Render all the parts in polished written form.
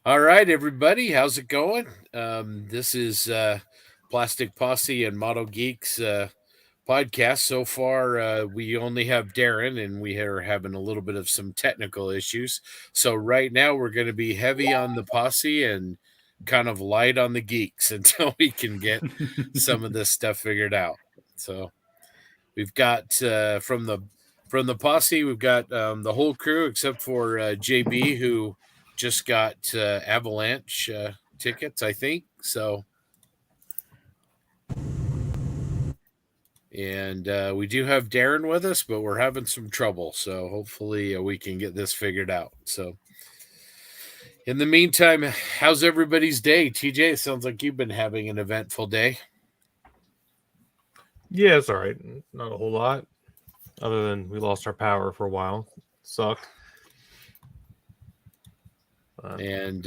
All right, everybody, how's it going? This is Plastic Posse and ModelGeeks podcast. So far, we only have Darren, and we are having a little bit of some technical issues. So right now, we're going to be heavy on the Posse and kind of light on the Geeks until we can get some of this stuff figured out. So we've got from the Posse, we've got the whole crew except for JB, who just got Avalanche tickets, I think. So, and we do have Darren with us, but we're having some trouble. So hopefully we can get this figured out. So, in the meantime, how's everybody's day? TJ, it sounds like you've been having an eventful day. Yeah, it's all right. Not a whole lot, other than we lost our power for a while. Sucked. And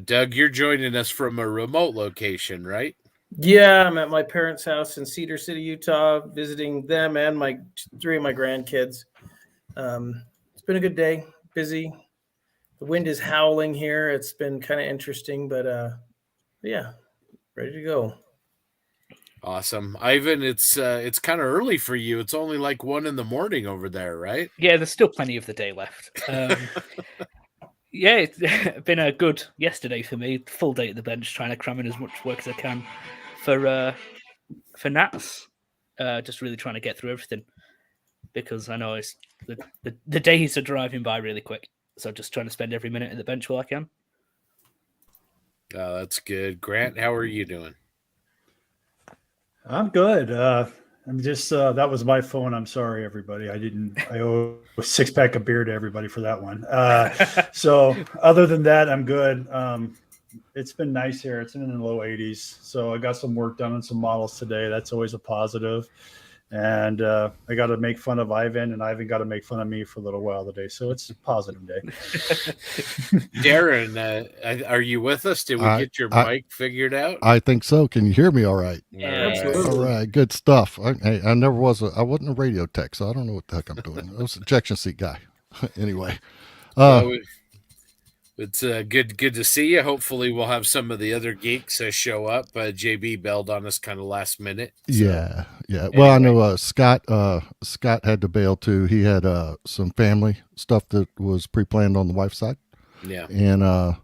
Doug, you're joining us from a remote location, right? Yeah, I'm at my parents' house in Cedar City, Utah, visiting them and my three of my grandkids. It's been a good day, busy. The wind is howling here. It's been kind of interesting, but yeah, ready to go. Awesome, Ivan. It's kind of early for you. It's only like 1 a.m. over there, right? Yeah, there's still plenty of the day left. Yeah, it's been a good yesterday for me. Full day at the bench, trying to cram in as much work as I can for Nats. Just really trying to get through everything because I know it's the days are driving by really quick. So just trying to spend every minute at the bench while I can. Oh, that's good. Grant, how are you doing? I'm good. I'm just that was my phone. I'm sorry, everybody. I owe a 6-pack of beer to everybody for that one. So other than that, I'm good. It's been nice here. It's in the low 80s. So I got some work done on some models today. That's always a positive. And I got to make fun of Ivan, and Ivan got to make fun of me for a little while today. So it's a positive day. Darren, are you with us? Did we get your mic figured out? I think so. Can you hear me all right? Yeah, absolutely. All right, good stuff. I wasn't a radio tech, so I don't know what the heck I'm doing. I was an ejection seat guy. Anyway. It's good to see you. Hopefully we'll have some of the other geeks show up. JB bailed on us kind of last minute. So. Yeah. Well, anyway. I know Scott had to bail too. He had some family stuff that was pre-planned on the wife's side. Yeah. And I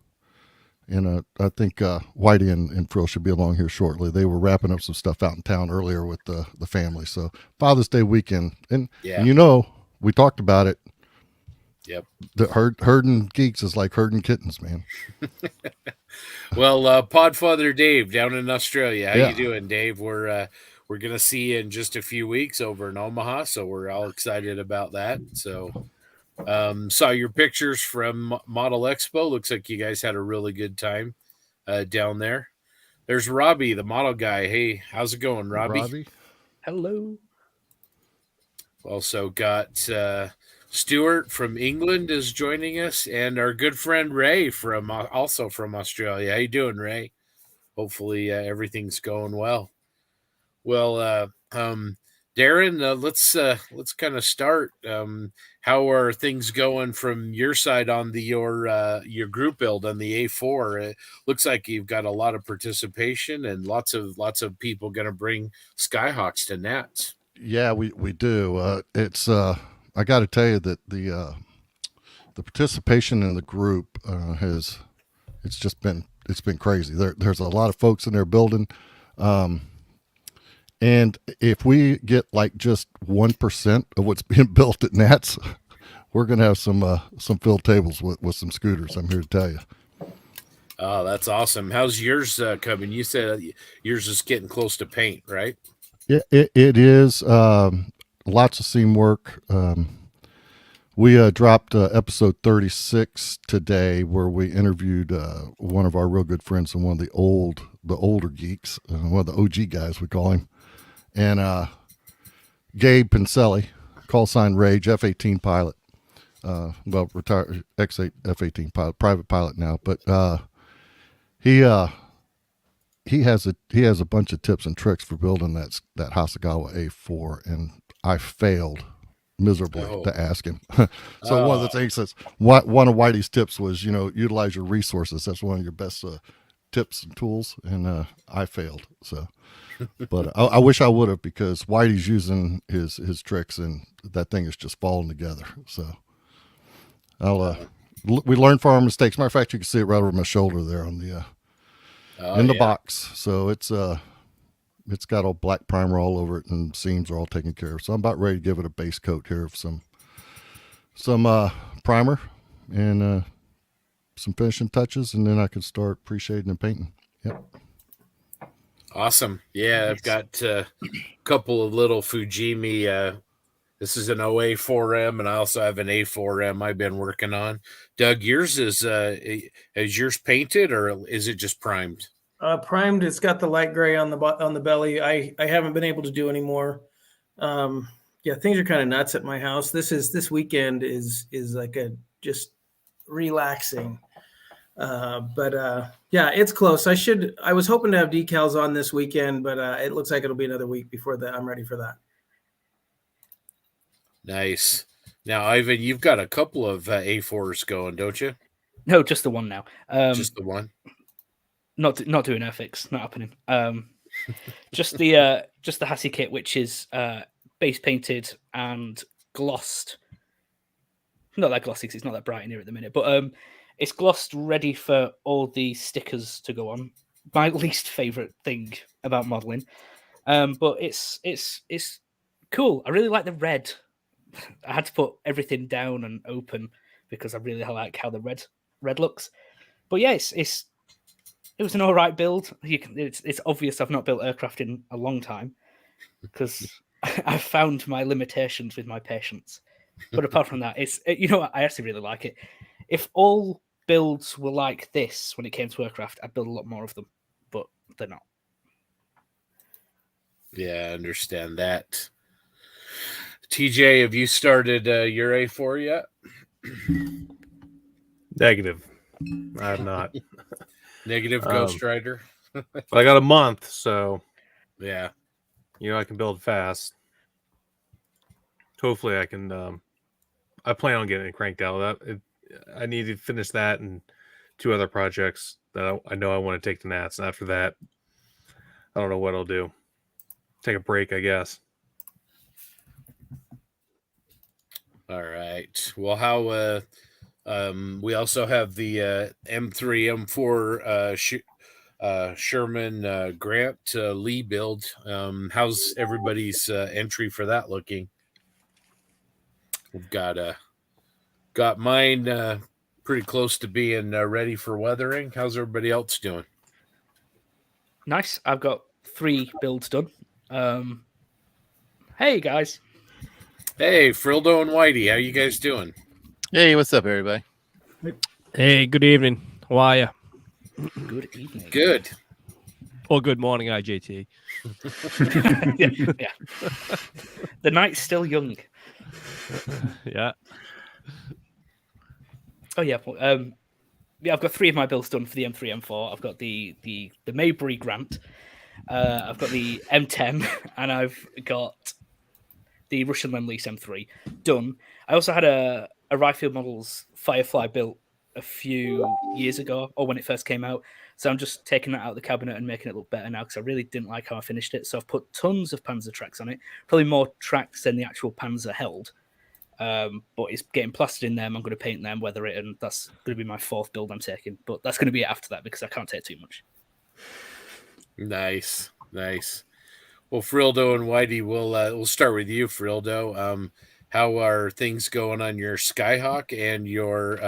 think Whitey and Frildo should be along here shortly. They were wrapping up some stuff out in town earlier with the family. So Father's Day weekend. And we talked about it. Yep. The herding geeks is like herding kittens, man. Well, Podfather Dave down in Australia. How you doing, Dave? We're gonna see you in just a few weeks over in Omaha, so we're all excited about that. So saw your pictures from Model Expo. Looks like you guys had a really good time down there. There's Robbie, the model guy. Hey, how's it going, Robbie? Hello. Also got Stuart from England is joining us, and our good friend Ray also from Australia. How you doing, Ray? Hopefully everything's going well. Well, Darren, let's kind of start. How are things going from your side on your group build on the A4? It looks like you've got a lot of participation and lots of people going to bring Skyhawks to Nats. Yeah, we do. It's I got to tell you that the participation in the group it's been crazy. There's a lot of folks in there building, and if we get like just 1% of what's being built at Nats, we're gonna have some filled tables with some scooters. I'm here to tell you. Oh, that's awesome. How's yours coming? You said yours is getting close to paint, right? Yeah, it is. Lots of seam work. We dropped episode 36 today, where we interviewed one of our real good friends and one of the older geeks, one of the OG guys we call him, and Gabe Pincelli, call sign Rage, F-18 pilot. Retired X8 F-18 pilot, private pilot now, but he has a bunch of tips and tricks for building that Hasegawa A4, and I failed miserably Oh. to ask him. So one of the Oh. things that's one of Whitey's tips was, utilize your resources. That's one of your best tips and tools. And I failed. So, but I wish I would have, because Whitey's using his tricks and that thing is just falling together. So we learn from our mistakes. Matter of fact, you can see it right over my shoulder there on the in the box. So it's got all black primer all over it, and seams are all taken care of. So I'm about ready to give it a base coat here of some primer and some finishing touches, and then I can start pre-shading and painting. Yep. Awesome. Yeah, I've got a couple of little Fujimi. This is an OA4M, and I also have an A4M I've been working on. Doug, yours is yours painted, or is it just primed? Primed. It's got the light gray on the belly. I haven't been able to do any more. Yeah, things are kind of nuts at my house. This weekend is like just relaxing. But yeah, it's close. I was hoping to have decals on this weekend, but it looks like it'll be another week before that. I'm ready for that. Nice. Now, Ivan, you've got a couple of A4s going, don't you? No, just the one now. Just the one? Not doing Airfix, not happening. Just the Hassie kit, which is base painted and glossed. Not that glossy, because it's not that bright in here at the minute, but it's glossed, ready for all the stickers to go on. My least favorite thing about modeling, but it's cool. I really like the red. I had to put everything down and open because I really like how the red looks. But yeah, it was an all right build. It's obvious I've not built aircraft in a long time because I've found my limitations with my patience. But apart from that, I actually really like it. If all builds were like this when it came to aircraft, I'd build a lot more of them, but they're not. Yeah, I understand that. TJ, have you started your A4 yet? Negative. I have not. Negative Ghost Rider? But I got a month, so Yeah. I can build fast. Hopefully I can I plan on getting it cranked out. I need to finish that and 2 other projects that I know I want to take to Nats, and after that I don't know what I'll do. Take a break, I guess. All right. Well, how we also have the M3 M4 Sherman Grant Lee build. How's everybody's entry for that looking? We've got mine pretty close to being ready for weathering. How's everybody else doing? Nice. I've got 3 builds done. Hey guys. Hey, Frildo and Whitey, how you guys doing? Hey, what's up, everybody? Hey, good evening. How are you? Good evening. Good. Or good morning, IJT. yeah. The night's still young. Yeah. Oh yeah. Yeah, I've got 3 of my builds done for the M3, M4. I've got the Maybury Grant. I've got the M10, and I've got the Russian Lend-Lease M3 done. I also had a Ryfield Models Firefly built a few years ago, or when it first came out. So I'm just taking that out of the cabinet and making it look better now because I really didn't like how I finished it. So I've put tons of Panzer tracks on it, probably more tracks than the actual Panzer held. But it's getting plastered in them. I'm going to paint them, weather it, and that's going to be my 4th build I'm taking. But that's going to be it after that because I can't take too much. Nice. Well, Frildo and Whitey, we'll start with you, Frildo. How are things going on your Skyhawk and your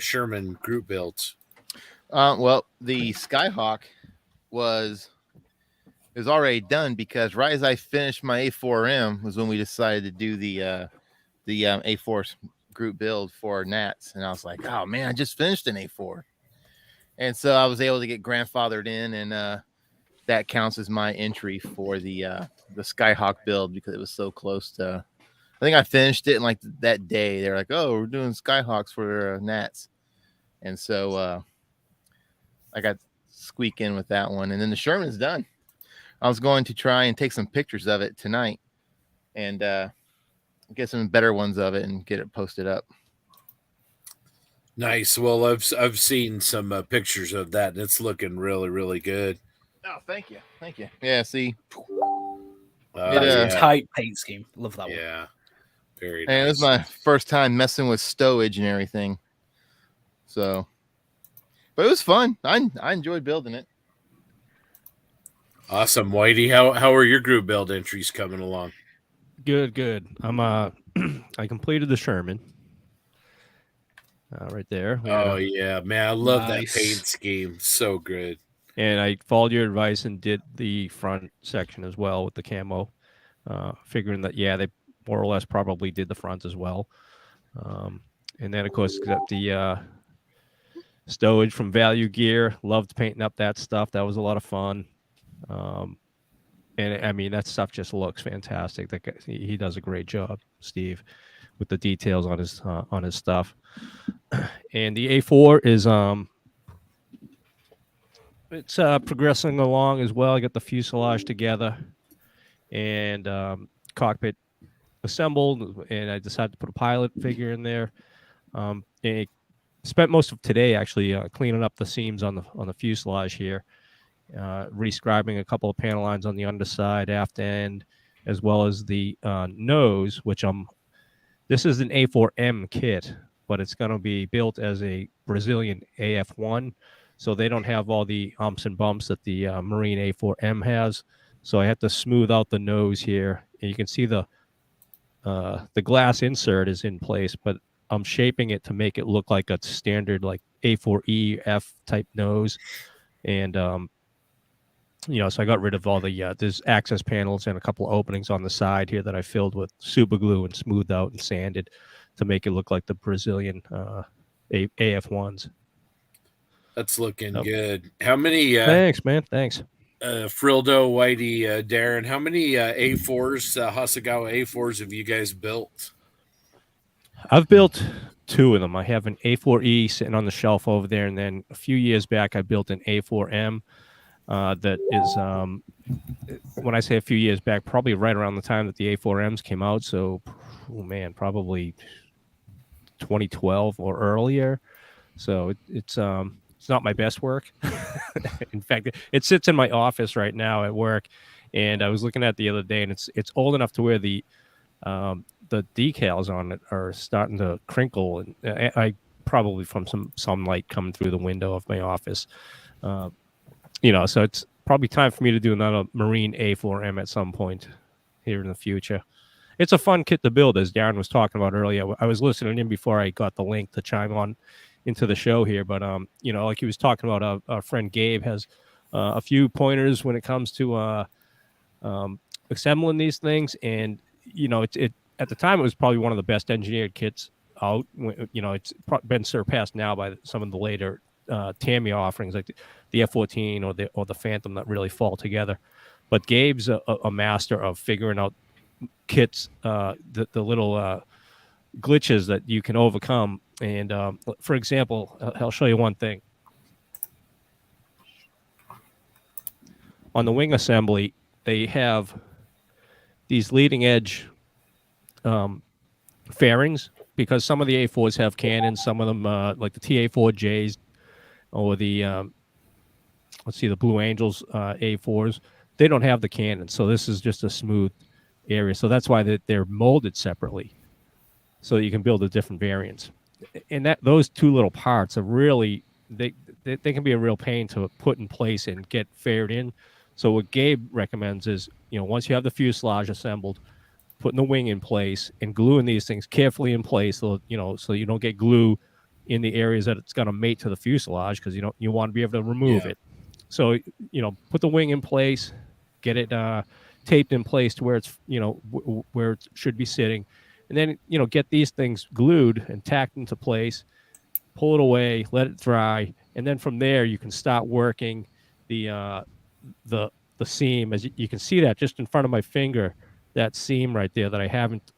Sherman group builds? Well, the Skyhawk was already done because right as I finished my A4M was when we decided to do the A4 group build for Nats, and I was like, oh man, I just finished an A4, and so I was able to get grandfathered in, and that counts as my entry for the Skyhawk build because it was so close to. I think I finished it in like that day. They're like, "Oh, we're doing Skyhawks for Nats," and so I got squeak in with that one. And then the Sherman's done. I was going to try and take some pictures of it tonight, and get some better ones of it and get it posted up. Nice. Well, I've seen some pictures of that, and it's looking really, really good. Oh, thank you. Yeah, see, That's a tight paint scheme. Love that one. Yeah, very and it was nice. my first time messing with stowage and everything. So, but it was fun. I enjoyed building it. Awesome, Whitey. How are your group build entries coming along? Good. I'm I completed the Sherman. Right there. Oh yeah, man, I love Nice. that paint scheme. So good. And I followed your advice and did the front section as well with the camo, figuring that, yeah, they more or less probably did the front as well. And then, of course, got the stowage from Value Gear. Loved painting up that stuff. That was a lot of fun. And, I mean, that stuff just looks fantastic. That guy, he does a great job, Steve, with the details on his stuff. And the A4 is it's progressing along as well. I got the fuselage together and cockpit assembled, and I decided to put a pilot figure in there. And I spent most of today actually cleaning up the seams on the fuselage here, rescribing a couple of panel lines on the underside, aft end, as well as the nose, which this is an A4M kit, but it's going to be built as a Brazilian AF1. So they don't have all the humps and bumps that the Marine A4M has. So I have to smooth out the nose here. And you can see the glass insert is in place, but I'm shaping it to make it look like a standard like A4EF type nose. And, so I got rid of all the, there's access panels and a couple of openings on the side here that I filled with super glue and smoothed out and sanded to make it look like the Brazilian AF1s. That's looking good. How many? Thanks, man. Thanks. Frildo, Whitey, Darren. How many A4s, Hasegawa A4s, have you guys built? I've built 2 of them. I have an A4E sitting on the shelf over there, and then a few years back, I built an A4M. That is, when I say a few years back, probably right around the time that the A4Ms came out. So, probably 2012 or earlier. So it's not my best work. In fact, it sits in my office right now at work, and I was looking at it the other day, and it's old enough to where the decals on it are starting to crinkle, and I probably from some sunlight coming through the window of my office. So it's probably time for me to do another Marine A4M at some point here in the future. It's a fun kit to build, as Darren was talking about earlier. I was listening in before I got the link to chime on into the show here, but like he was talking about, our friend Gabe has a few pointers when it comes to assembling these things, and it at the time it was probably one of the best engineered kits out. It's been surpassed now by some of the later Tamiya offerings like the F-14 or the Phantom that really fall together. But Gabe's a master of figuring out kits, the little glitches that you can overcome. And for example, I'll show you one thing. On the wing assembly, they have these leading edge fairings, because some of the A4s have cannons, some of them like the TA4Js or the the Blue Angels A4s, they don't have the cannons. So this is just a smooth area. So that's why they're molded separately, so that you can build the different variants. And those 2 little parts are really, they can be a real pain to put in place and get faired in. So what Gabe recommends is, once you have the fuselage assembled, putting the wing in place and gluing these things carefully in place, so so you don't get glue in the areas that it's going to mate to the fuselage, because you want to be able to remove it. So put the wing in place, get it taped in place to where it's where it should be sitting, and then get these things glued and tacked into place. Pull it away, let it dry, and then from there you can start working the seam. As you can see that just in front of my finger, that seam right there that I haven't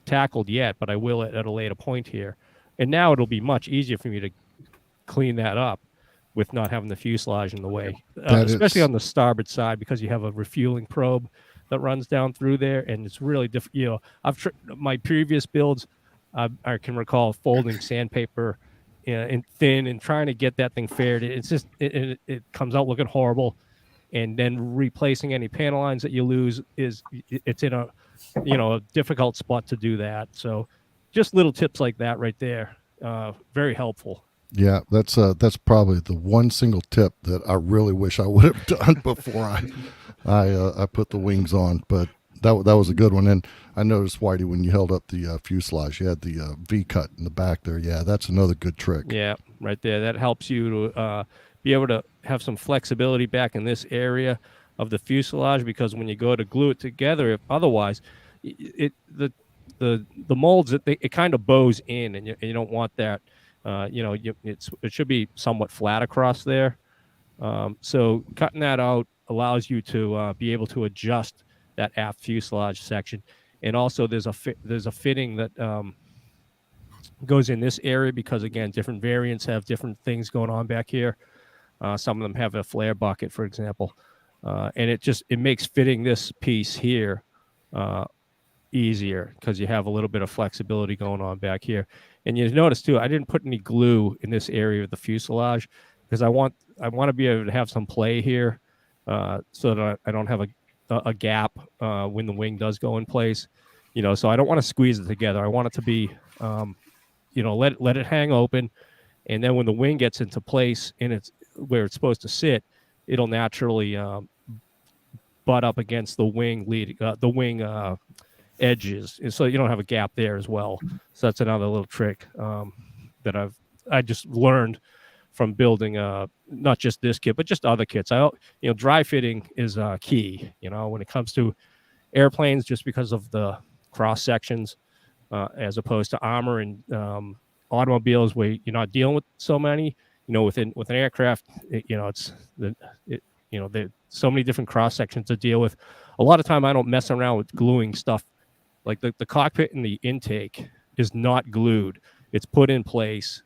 tackled yet, but I will at a later point here. And now it'll be much easier for me to clean that up with not having the fuselage in the way, especially on the starboard side, because you have a refueling probe that runs down through there, and it's really different. You know, my previous builds, I can recall folding sandpaper in thin and trying to get that thing faired. It's just it comes out looking horrible, and then replacing any panel lines that you lose it's in a difficult spot to do that. So just little tips like that right there, very helpful. Yeah, that's probably the one single tip that I really wish I would have done before I put the wings on. But that was a good one. And I noticed, Whitey, when you held up the fuselage, you had the V cut in the back there. Yeah, that's another good trick. Yeah, right there. That helps you to be able to have some flexibility back in this area of the fuselage, because when you go to glue it together, otherwise, the molds it kind of bows in, and you don't want that. It should be somewhat flat across there. So cutting that out allows you to be able to adjust that aft fuselage section. And also there's a fitting that goes in this area, because again, different variants have different things going on back here. Some of them have a flare bucket, for example. And it makes fitting this piece here easier, because you have a little bit of flexibility going on back here. And you notice too, I didn't put any glue in this area of the fuselage, because I want to be able to have some play here, so that I don't have a gap when the wing does go in place. You know, so I don't want to squeeze it together. I want it to be, let it hang open, and then when the wing gets into place and it's where it's supposed to sit, it'll naturally butt up against the wing edges, and so you don't have a gap there as well. So that's another little trick that I just learned from building not just this kit but just other kits. Dry fitting is key, when it comes to airplanes, just because of the cross sections, as opposed to armor and automobiles, where you're not dealing with so many. With an aircraft, there's so many different cross sections to deal with. A lot of time I don't mess around with gluing stuff. Like the cockpit and the intake is not glued. It's put in place.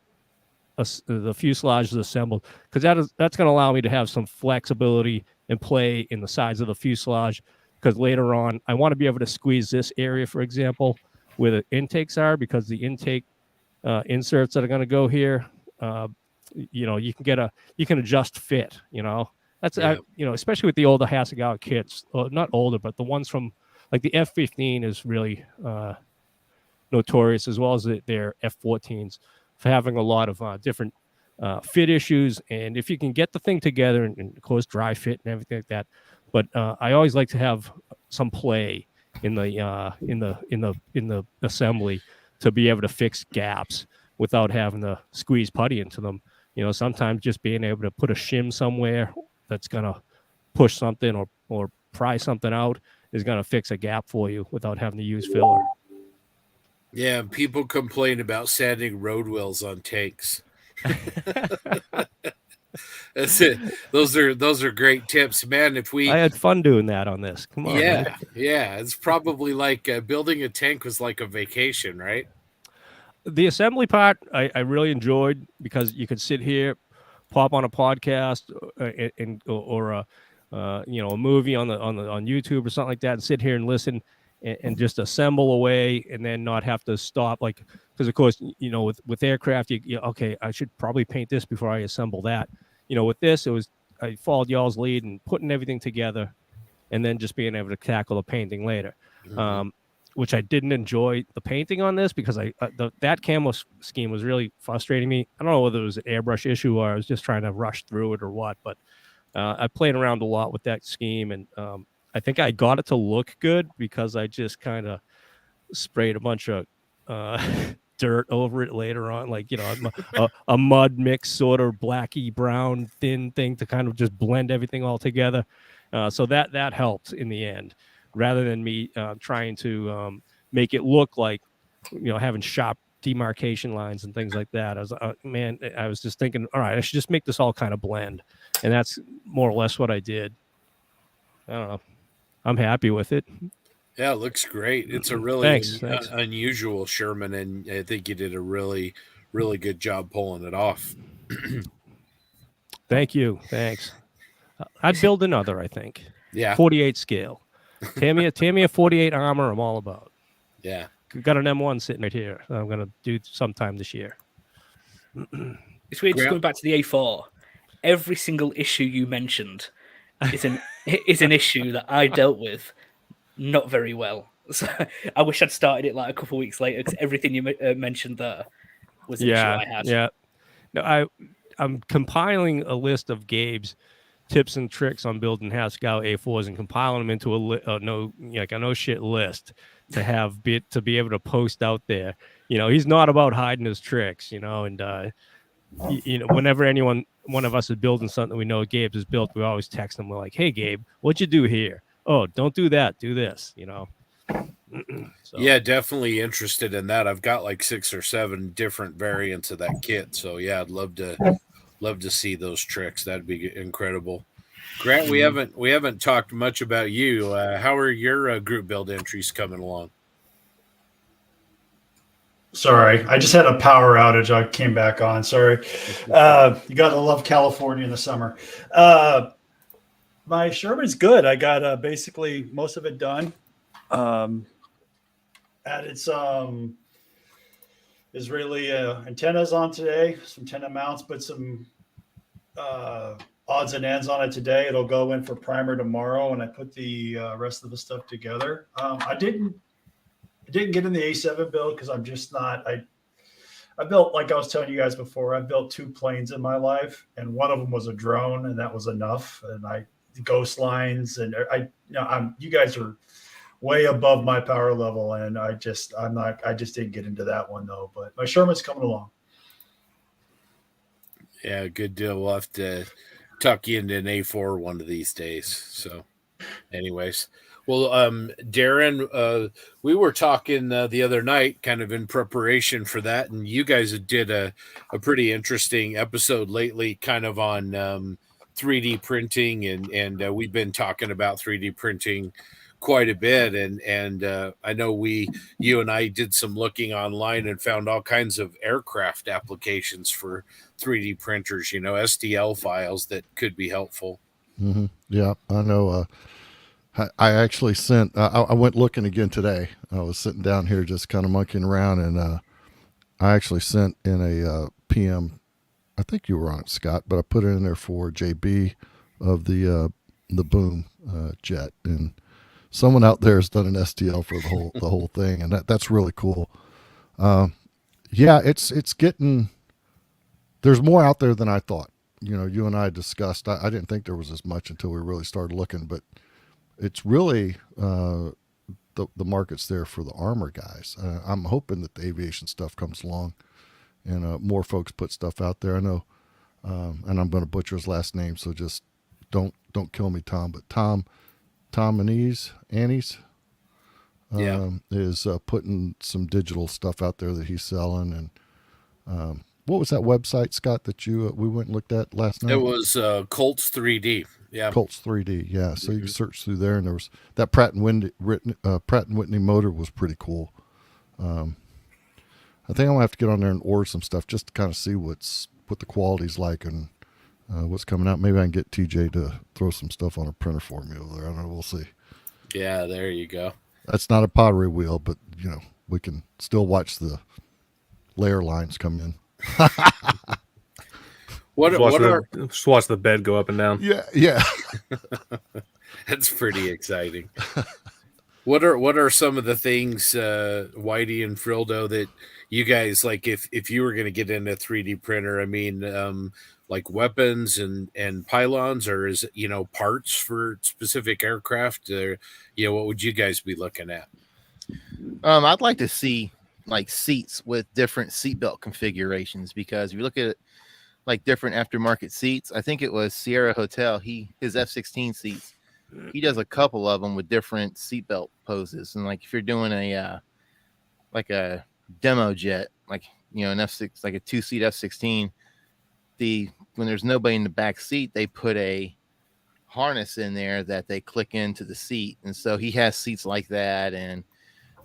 The fuselage is assembled, because that's going to allow me to have some flexibility and play in the sides of the fuselage, because later on I want to be able to squeeze this area, for example, where the intakes are, because the intake inserts that are going to go here, you can adjust fit. That's especially with the older Hasegawa kits, not older, but the ones from like the F-15 is really notorious, as well as their F-14s, for having a lot of different fit issues. And if you can get the thing together, and of course dry fit and everything like that, but I always like to have some play in the assembly, to be able to fix gaps without having to squeeze putty into them. Sometimes just being able to put a shim somewhere that's going to push something or pry something out is going to fix a gap for you without having to use filler. Yeah, people complain about sanding road wheels on tanks. That's it. Those are great tips, man. I had fun doing that on this. Come on. Yeah, man. yeah. It's probably like building a tank was like a vacation, right? The assembly part I really enjoyed, because you could sit here, pop on a podcast or a movie on YouTube or something like that, and sit here and listen and just assemble away, and then not have to stop, because of course with aircraft okay, I should probably paint this before I assemble that. With this, I followed y'all's lead and putting everything together, and then just being able to tackle the painting later. Mm-hmm. Which I didn't enjoy the painting on this, because that camo scheme was really frustrating me. I don't know whether it was an airbrush issue or I was just trying to rush through it or what, but I played around a lot with that scheme, and I think I got it to look good, because I just kind of sprayed a bunch of dirt over it later on, a mud mix, sort of blacky brown thin thing, to kind of just blend everything all together. So that helped in the end, rather than me trying to make it look like, having sharp demarcation lines and things like that. I was just thinking, all right, I should just make this all kind of blend. And that's more or less what I did. I don't know. I'm happy with it. Yeah, it looks great. It's a really Thanks. unusual Sherman, and I think you did a really, really good job pulling it off. Thank you. Thanks. I'd build another, I think. Yeah. 48 scale. tear me a 48 armor. I'm all about. Yeah. We've got an M1 sitting right here that I'm gonna do sometime this year. It's weird. Just Grant? going back to the A4. Every single issue you mentioned is an issue that I dealt with not very well. So I wish I'd started it like a couple of weeks later because everything you mentioned there was an issue I had. Yeah. No, I'm compiling a list of Gabe's tips and tricks on building Haskell A4s and compiling them into a no shit list to be able to post out there. He's not about hiding his tricks, and whenever one of us is building something we know Gabe's has built, we always text him. We're like, "Hey Gabe, what'd you do here? Oh, don't do that. Do this." So. Yeah, definitely interested in that. I've got like 6 or 7 different variants of that kit. So yeah, I'd love to see those tricks. That'd be incredible. Grant, we haven't talked much about you. How are your group build entries coming along? Sorry, I just had a power outage. I came back on. Sorry. You got to love California in the summer. My Sherman's good. I got basically most of it done. Added some Israeli antennas on today, some antenna mounts, put some odds and ends on it today. It'll go in for primer tomorrow, and I put the rest of the stuff together. I didn't get in the A7 build because I'm just not. I built, like I was telling you guys before, I built 2 planes in my life, and one of them was a drone, and that was enough. And ghost lines, and you guys are way above my power level, and I just didn't get into that one though. But my Sherman's coming along. Yeah, good deal. We'll have to tuck you into an A4 one of these days. So, anyways, well, Darren, we were talking the other night, kind of in preparation for that, and you guys did a pretty interesting episode lately, kind of on 3D printing, and we've been talking about 3D printing quite a bit, and I know you and I did some looking online and found all kinds of aircraft applications for 3D printers, STL files that could be helpful. Mm-hmm. Yeah, I know. I actually sent. I went looking again today. I was sitting down here just kind of monkeying around, and I actually sent in a PM. I think you were on it, Scott, but I put it in there for JB of the Boom jet, and someone out there has done an STL for the whole thing, and that's really cool. Yeah, it's getting. There's more out there than I thought. You and I discussed. I didn't think there was as much until we really started looking, but it's really the market's there for the armor guys. I'm hoping that the aviation stuff comes along, and more folks put stuff out there. I know, and I'm going to butcher his last name, so just don't kill me, Tom. But Tom Anise is putting some digital stuff out there that he's selling. And what was that website, Scott, that we went and looked at last night? It was Colts 3D. Yeah, Colts 3D. Yeah, so you can search through there, and there was that Pratt and Whitney motor was pretty cool. I think I'm gonna have to get on there and order some stuff just to kind of see what the quality's like and what's coming out. Maybe I can get TJ to throw some stuff on a printer for me over there. I don't know. We'll see. Yeah, there you go. That's not a pottery wheel, but we can still watch the layer lines come in. Just watch the bed go up and down. Yeah. That's pretty exciting. What are some of the things, Whitey and Frildo, that you guys like? If you were going to get into 3D printer, I mean, like weapons and pylons, or is it parts for specific aircraft? Or what would you guys be looking at? I'd like to see like seats with different seatbelt configurations, because if you look at like different aftermarket seats, I think it was Sierra Hotel, his F-16 seats, he does a couple of them with different seatbelt poses. And like if you're doing a demo jet, like an F6, like a 2-seat F-16, when there's nobody in the back seat, they put a harness in there that they click into the seat. And so he has seats like that, and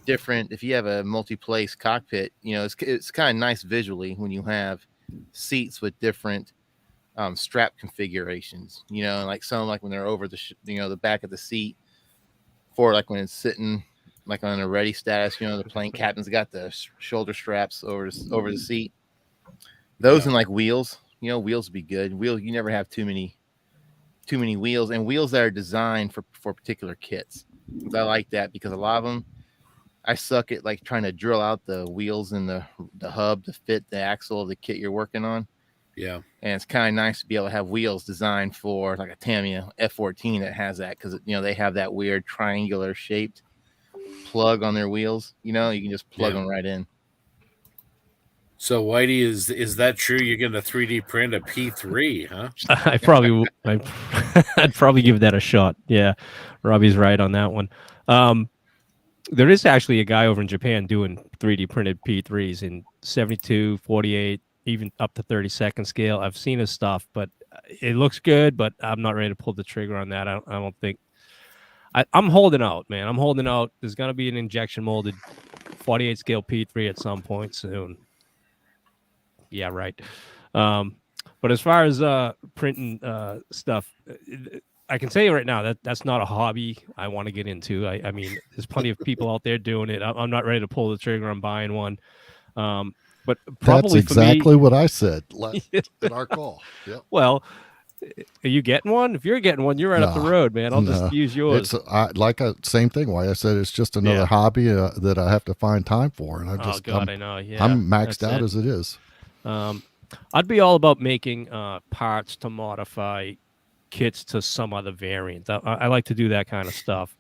different. If you have a multi-place cockpit, it's kind of nice visually when you have seats with different strap configurations. Like some, like when they're over the the back of the seat for like when it's sitting like on a ready status. The plane captain's got the shoulder straps over the seat. Those and like wheels. Wheels would be good. You never have too many wheels, and wheels that are designed for particular kits. I like that because a lot of them, I suck at like trying to drill out the wheels and the hub to fit the axle of the kit you're working on. Yeah. And it's kind of nice to be able to have wheels designed for like a Tamiya F14 that has that, because they have that weird triangular shaped plug on their wheels. You can just plug them right in. So Whitey, is that true? You're going to 3D print a P3, huh? I'd probably give that a shot. Yeah, Robbie's right on that one. There is actually a guy over in Japan doing 3D printed P3s in 72, 48, even up to 32nd scale. I've seen his stuff, but it looks good, but I'm not ready to pull the trigger on that. I don't think. I'm holding out, man. I'm holding out. There's going to be an injection molded 48 scale P3 at some point soon. Yeah, right. But as far as printing stuff, I can tell you right now that's not a hobby I want to get into. I mean, there's plenty of people out there doing it. I'm not ready to pull the trigger on buying one. But probably that's exactly for me, what I said in our call. Yep. Well, are you getting one? If you're getting one, you're right up the road, man. I'll just use yours. It's same thing. Why I said it's just another hobby that I have to find time for, and I know. Yeah, I'm maxed out as it is. I'd be all about making parts to modify kits to some other variant. I like to do that kind of stuff.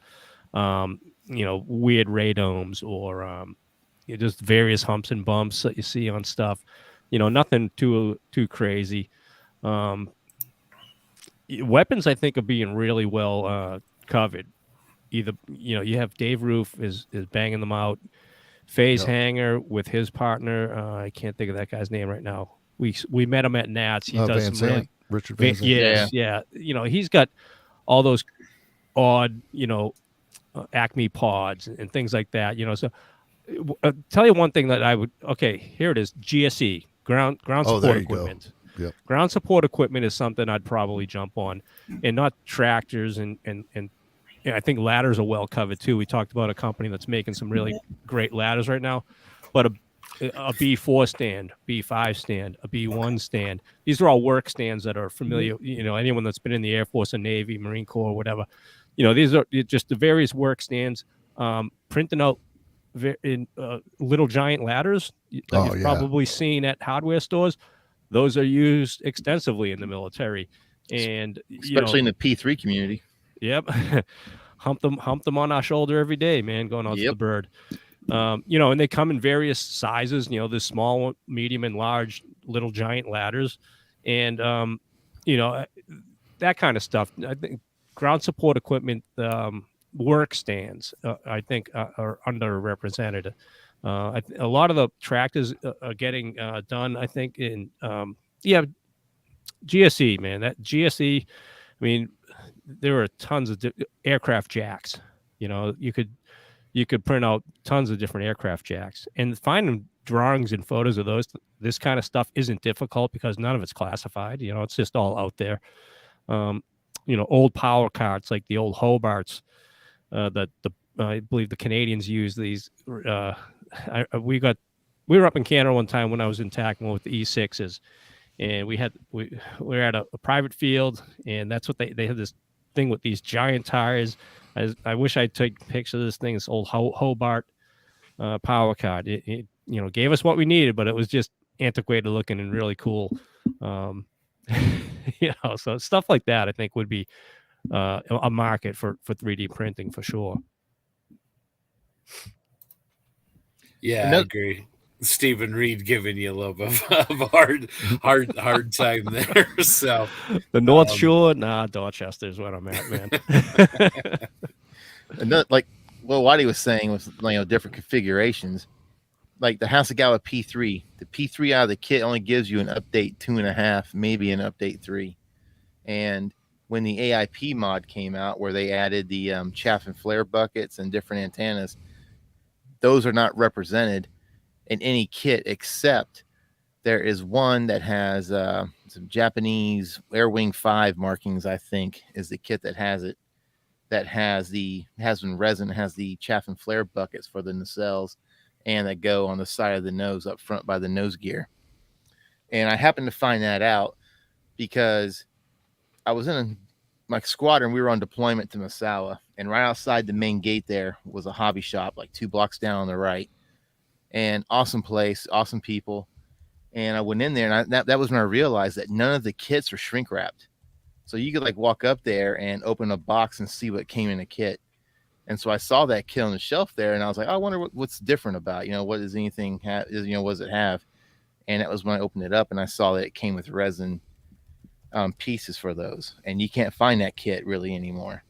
Weird radomes or just various humps and bumps that you see on stuff. Nothing too crazy. Weapons, I think, are being really well covered. Either you have Dave Roof is banging them out. Faze Hanger with his partner. I can't think of that guy's name right now. We met him at Nats. He does Van some really Richard Van Zandt. Yeah. He's got all those odd, Acme pods and things like that. So tell you one thing that I would. Okay, here it is. GSE, ground support equipment. Yep. Ground support equipment is something I'd probably jump on, and not tractors and I think ladders are well covered too. We talked about a company that's making some really great ladders right now, but a B4 stand, B5 stand, a B1 stand. These are all work stands that are familiar. Anyone that's been in the Air Force or Navy, Marine Corps, whatever. These are just the various work stands. Printing out in little giant ladders that you've probably seen at hardware stores. Those are used extensively in the military, and especially in the P3 community. Yep, hump them on our shoulder every day, man. Going out to the bird, and they come in various sizes. There's small, medium, and large, little giant ladders, and that kind of stuff. I think ground support equipment, work stands, I think are underrepresented. A lot of the tractors are getting done, I think, in GSE, man. That GSE, I mean, there are tons of aircraft jacks. You could print out tons of different aircraft jacks, and finding drawings and photos of this kind of stuff isn't difficult because none of it's classified. It's just all out there. Old power carts like the old Hobarts that I believe the Canadians use these. We were up in Canada one time when I was in Tacoma with the E6s, and we were at a private field, and that's what they had this thing with these giant tires. I wish I'd take pictures of this thing, this old Hobart power card. It gave us what we needed, but it was just antiquated looking and really cool. So stuff like that I think would be a market for 3D printing for sure. Yeah, I agree. Stephen Reed giving you a little bit of hard time there. So the North Shore, Dorchester is what I'm at, man. And like what Whitey was saying was different configurations. Like the Hasegawa P3, the P3 out of the kit only gives you an update 2.5, maybe an update 3. And when the AIP mod came out, where they added the chaff and flare buckets and different antennas, those are not represented in any kit except there is one that has some Japanese Air Wing 5 markings, I think, is the kit that has it. that has been resin, has the chaff and flare buckets for the nacelles, and that go on the side of the nose up front by the nose gear. And I happened to find that out because I was in my squadron. We were on deployment to Massawa, and right outside the main gate there was a hobby shop, like 2 blocks down on the right. And awesome place, awesome people. And I went in there, and that was when I realized that none of the kits were shrink wrapped. So you could like walk up there and open a box and see what came in a kit. And so I saw that kit on the shelf there, and I was like, I wonder what's different about, what does anything have, what does it have? And that was when I opened it up and I saw that it came with resin pieces for those. And you can't find that kit really anymore.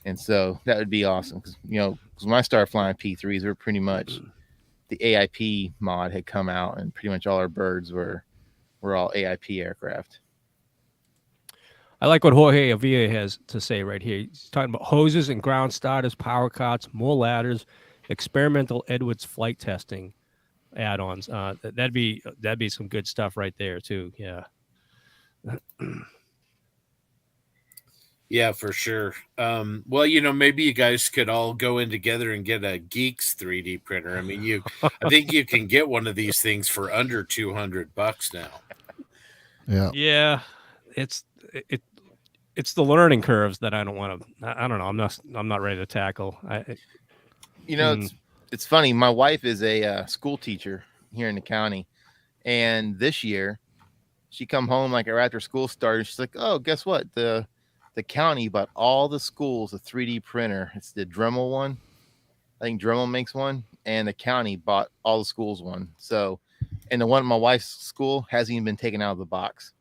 And so that would be awesome. Because when I started flying P3s, we were pretty much, the AIP mod had come out, and pretty much all our birds were all AIP aircraft. I like what Jorge Avila has to say right here. He's talking about hoses and ground starters, power cots, more ladders, experimental Edwards flight testing add-ons. That'd be some good stuff right there too. Yeah. Yeah, for sure. Well, maybe you guys could all go in together and get a Geeks 3D printer. I mean, I think you can get one of these things for under $200 now. Yeah. Yeah. It's the learning curves that I don't want to. I don't know. I'm not ready to tackle. It's funny. My wife is a school teacher here in the county, and this year she come home like right after school started. She's like, "Oh, guess what? The county bought all the schools a 3D printer. It's the Dremel one. I think Dremel makes one, and the county bought all the schools one. So, and the one at my wife's school hasn't even been taken out of the box.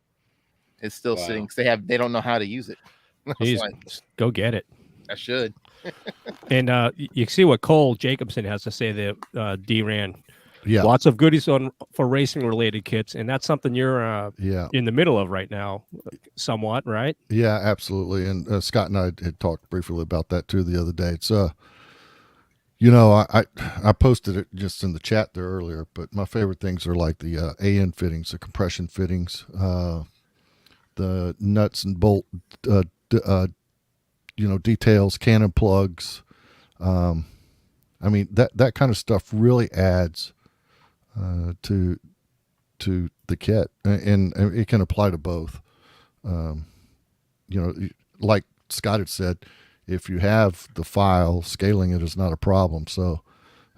It's still sitting. They don't know how to use it. Jeez, go get it. I should. And you see what Cole Jacobson has to say there, D-Ran. Yeah. Lots of goodies for racing related kits, and that's something you're in the middle of right now, somewhat, right? Yeah, absolutely. And Scott and I had talked briefly about that too the other day. It's I posted it just in the chat there earlier, but my favorite things are like the AN fittings, the compression fittings, the nuts and bolt details, cannon plugs. I mean, that kind of stuff really adds to the kit, and it can apply to both. Like Scott had said, if you have the file, scaling it is not a problem. So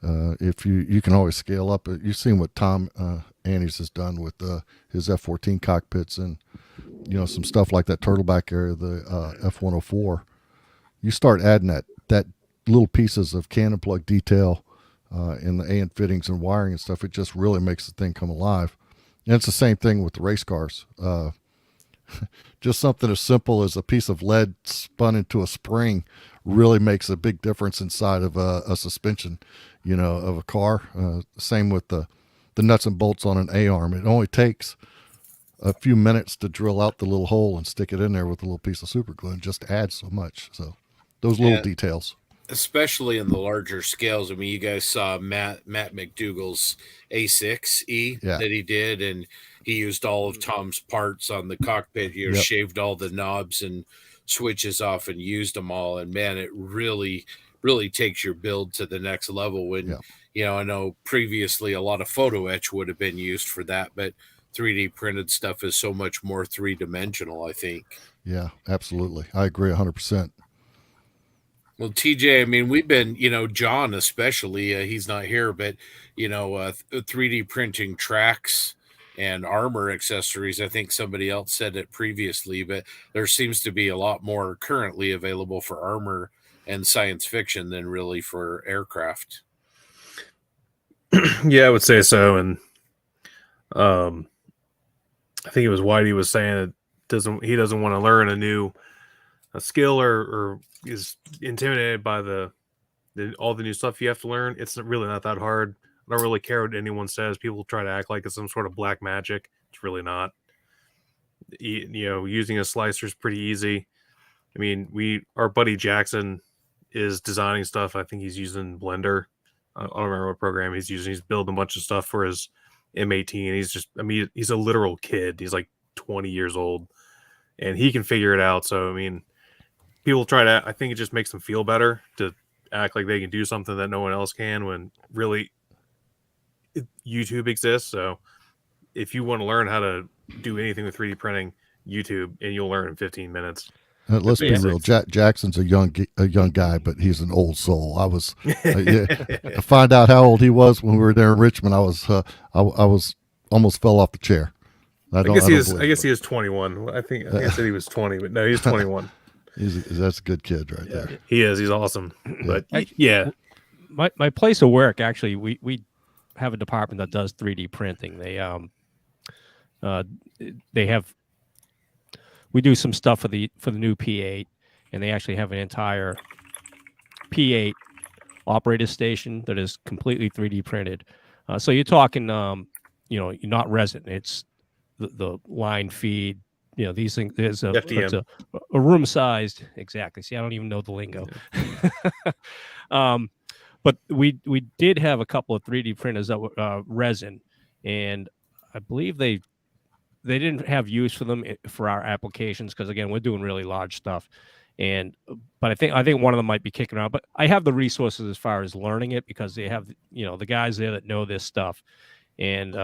if you can always scale up. You've seen what Tom Annies has done with his F-14 cockpits, and some stuff like that turtleback area, the F-104. You start adding that little pieces of cannon plug detail in the AN fittings and wiring and stuff, it just really makes the thing come alive. And it's the same thing with the race cars. Just something as simple as a piece of lead spun into a spring really makes a big difference inside of a suspension, of a car. Same with the nuts and bolts on an A-arm. It only takes a few minutes to drill out the little hole and stick it in there with a little piece of super glue, and just adds so much. So those little details. Especially in the larger scales. I mean, you guys saw Matt McDougall's A6E that he did, and he used all of Tom's parts on the cockpit. He shaved all the knobs and switches off and used them all. And man, it really, really takes your build to the next level. When I know previously a lot of photo etch would have been used for that, but 3D printed stuff is so much more three-dimensional, I think. Yeah, absolutely. I agree 100%. Well, TJ, I mean, we've been, John especially, he's not here, but, 3D printing tracks and armor accessories. I think somebody else said it previously, but there seems to be a lot more currently available for armor and science fiction than really for aircraft. Yeah, I would say so. And I think it was Whitey was saying that he doesn't want to learn a skill or is intimidated by all the new stuff you have to learn. It's really not that hard. I don't really care what anyone says. People try to act like it's some sort of black magic. It's really not. Using a slicer is pretty easy. I mean, our buddy Jackson is designing stuff. I think he's using Blender. I don't remember what program he's using. He's building a bunch of stuff for his M18. He's a literal kid. He's like 20 years old, and he can figure it out. So, people try to. I think it just makes them feel better to act like they can do something that no one else can when really YouTube exists. So if you want to learn how to do anything with 3D printing, YouTube, and you'll learn in 15 minutes. Let's be basics. real. Jackson's a young guy, but he's an old soul. I was to find out how old he was when we were there in Richmond. I was almost fell off the chair. I guess he is 21. I said he was 20, but no, he's 21. That's a good kid right there. He is. He's awesome. But yeah, my place of work, actually, we have a department that does 3D printing. We do some stuff for the new P8, and they actually have an entire P8 operator station that is completely 3D printed. So you're talking, you're not resin. It's the line feed. These things. There's a room sized. Exactly. See, I don't even know the lingo. But we did have a couple of 3D printers that were resin, and I believe they didn't have use for them for our applications because, again, we're doing really large stuff. But I think one of them might be kicking around. But I have the resources as far as learning it because they have the guys there that know this stuff, and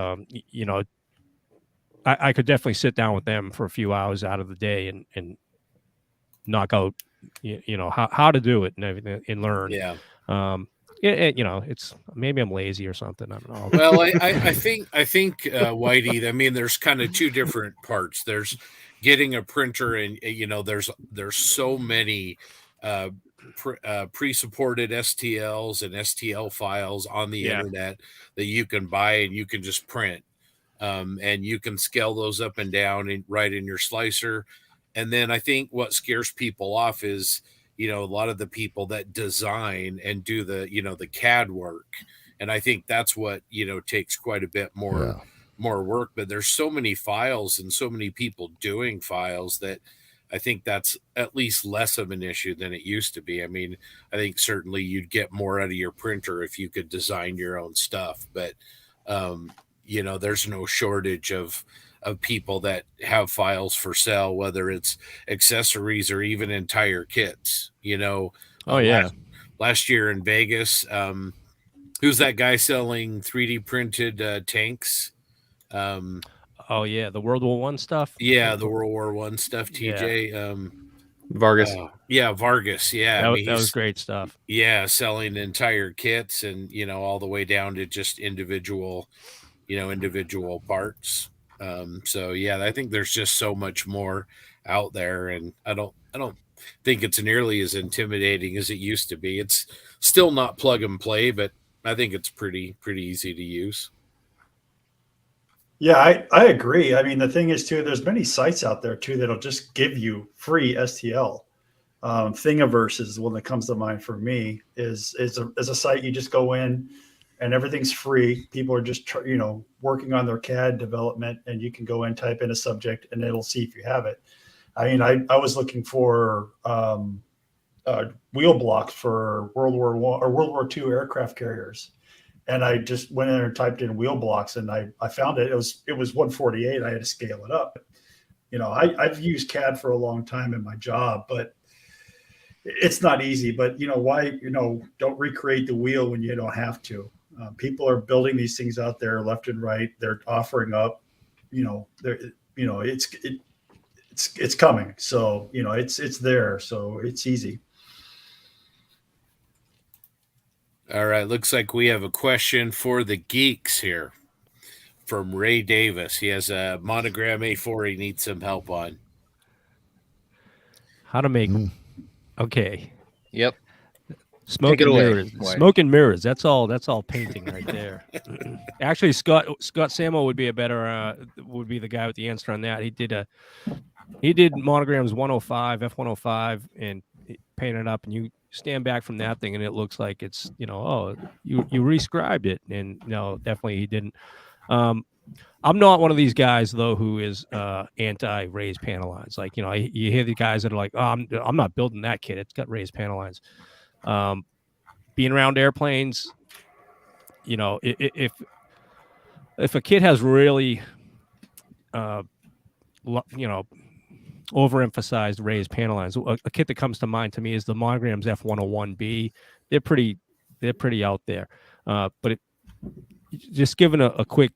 I could definitely sit down with them for a few hours out of the day and knock out how to do it and everything and learn. Yeah. It's maybe I'm lazy or something. I don't know. Well, I think Whitey, I mean, there's kind of two different parts. There's getting a printer, and there's so many pre-supported STLs and STL files on the internet that you can buy and you can just print, and you can scale those up and down right in your slicer. And then I think what scares people off is a lot of the people that design and do the CAD work. And I think that's what, takes quite a bit more work, but there's so many files and so many people doing files that I think that's at least less of an issue than it used to be. I mean, I think certainly you'd get more out of your printer if you could design your own stuff, but there's no shortage of people that have files for sale, whether it's accessories or even entire kits. Last year in Vegas, who's that guy selling 3D printed tanks? The World War I stuff. Yeah, the World War I stuff. TJ Vargas. Vargas. Yeah, that was great stuff. Yeah, selling entire kits and all the way down to just individual parts. I think there's just so much more out there, and I don't think it's nearly as intimidating as it used to be. It's still not plug and play, but I think it's pretty easy to use. Yeah, I agree. I mean, the thing is too, there's many sites out there too that'll just give you free STL. Thingiverse is the one that comes to mind for me. Is a site you just go in and everything's free. People are just working on their CAD development, and you can go in, type in a subject, and it'll see if you have it. I mean, I was looking for wheel blocks for World War I or World War II aircraft carriers, and I just went in there and typed in wheel blocks, and I found it. It was 148. I had to scale it up. I've used CAD for a long time in my job, but it's not easy. But why don't recreate the wheel when you don't have to. People are building these things out there left and right. They're offering up, it's coming. So, it's there. So it's easy. All right. Looks like we have a question for the geeks here from Ray Davis. He has a Monogram A4 he needs some help on. How to make okay. Yep. Smoke and mirrors. Smoke and mirrors. That's all painting right there. Actually, Scott Samo would be the guy with the answer on that. He did monograms 105, F105, and painted up, and you stand back from that thing and it looks like it's you rescribed it, and no, definitely he didn't. I'm not one of these guys though who is anti raised panel lines. Like you hear the guys that are like, oh, I'm not building that kit, it's got raised panel lines. Being around airplanes, if a kid has really overemphasized raised panel lines. A kit that comes to mind to me is the Monogram's F101B. They're pretty out there, but just given a quick,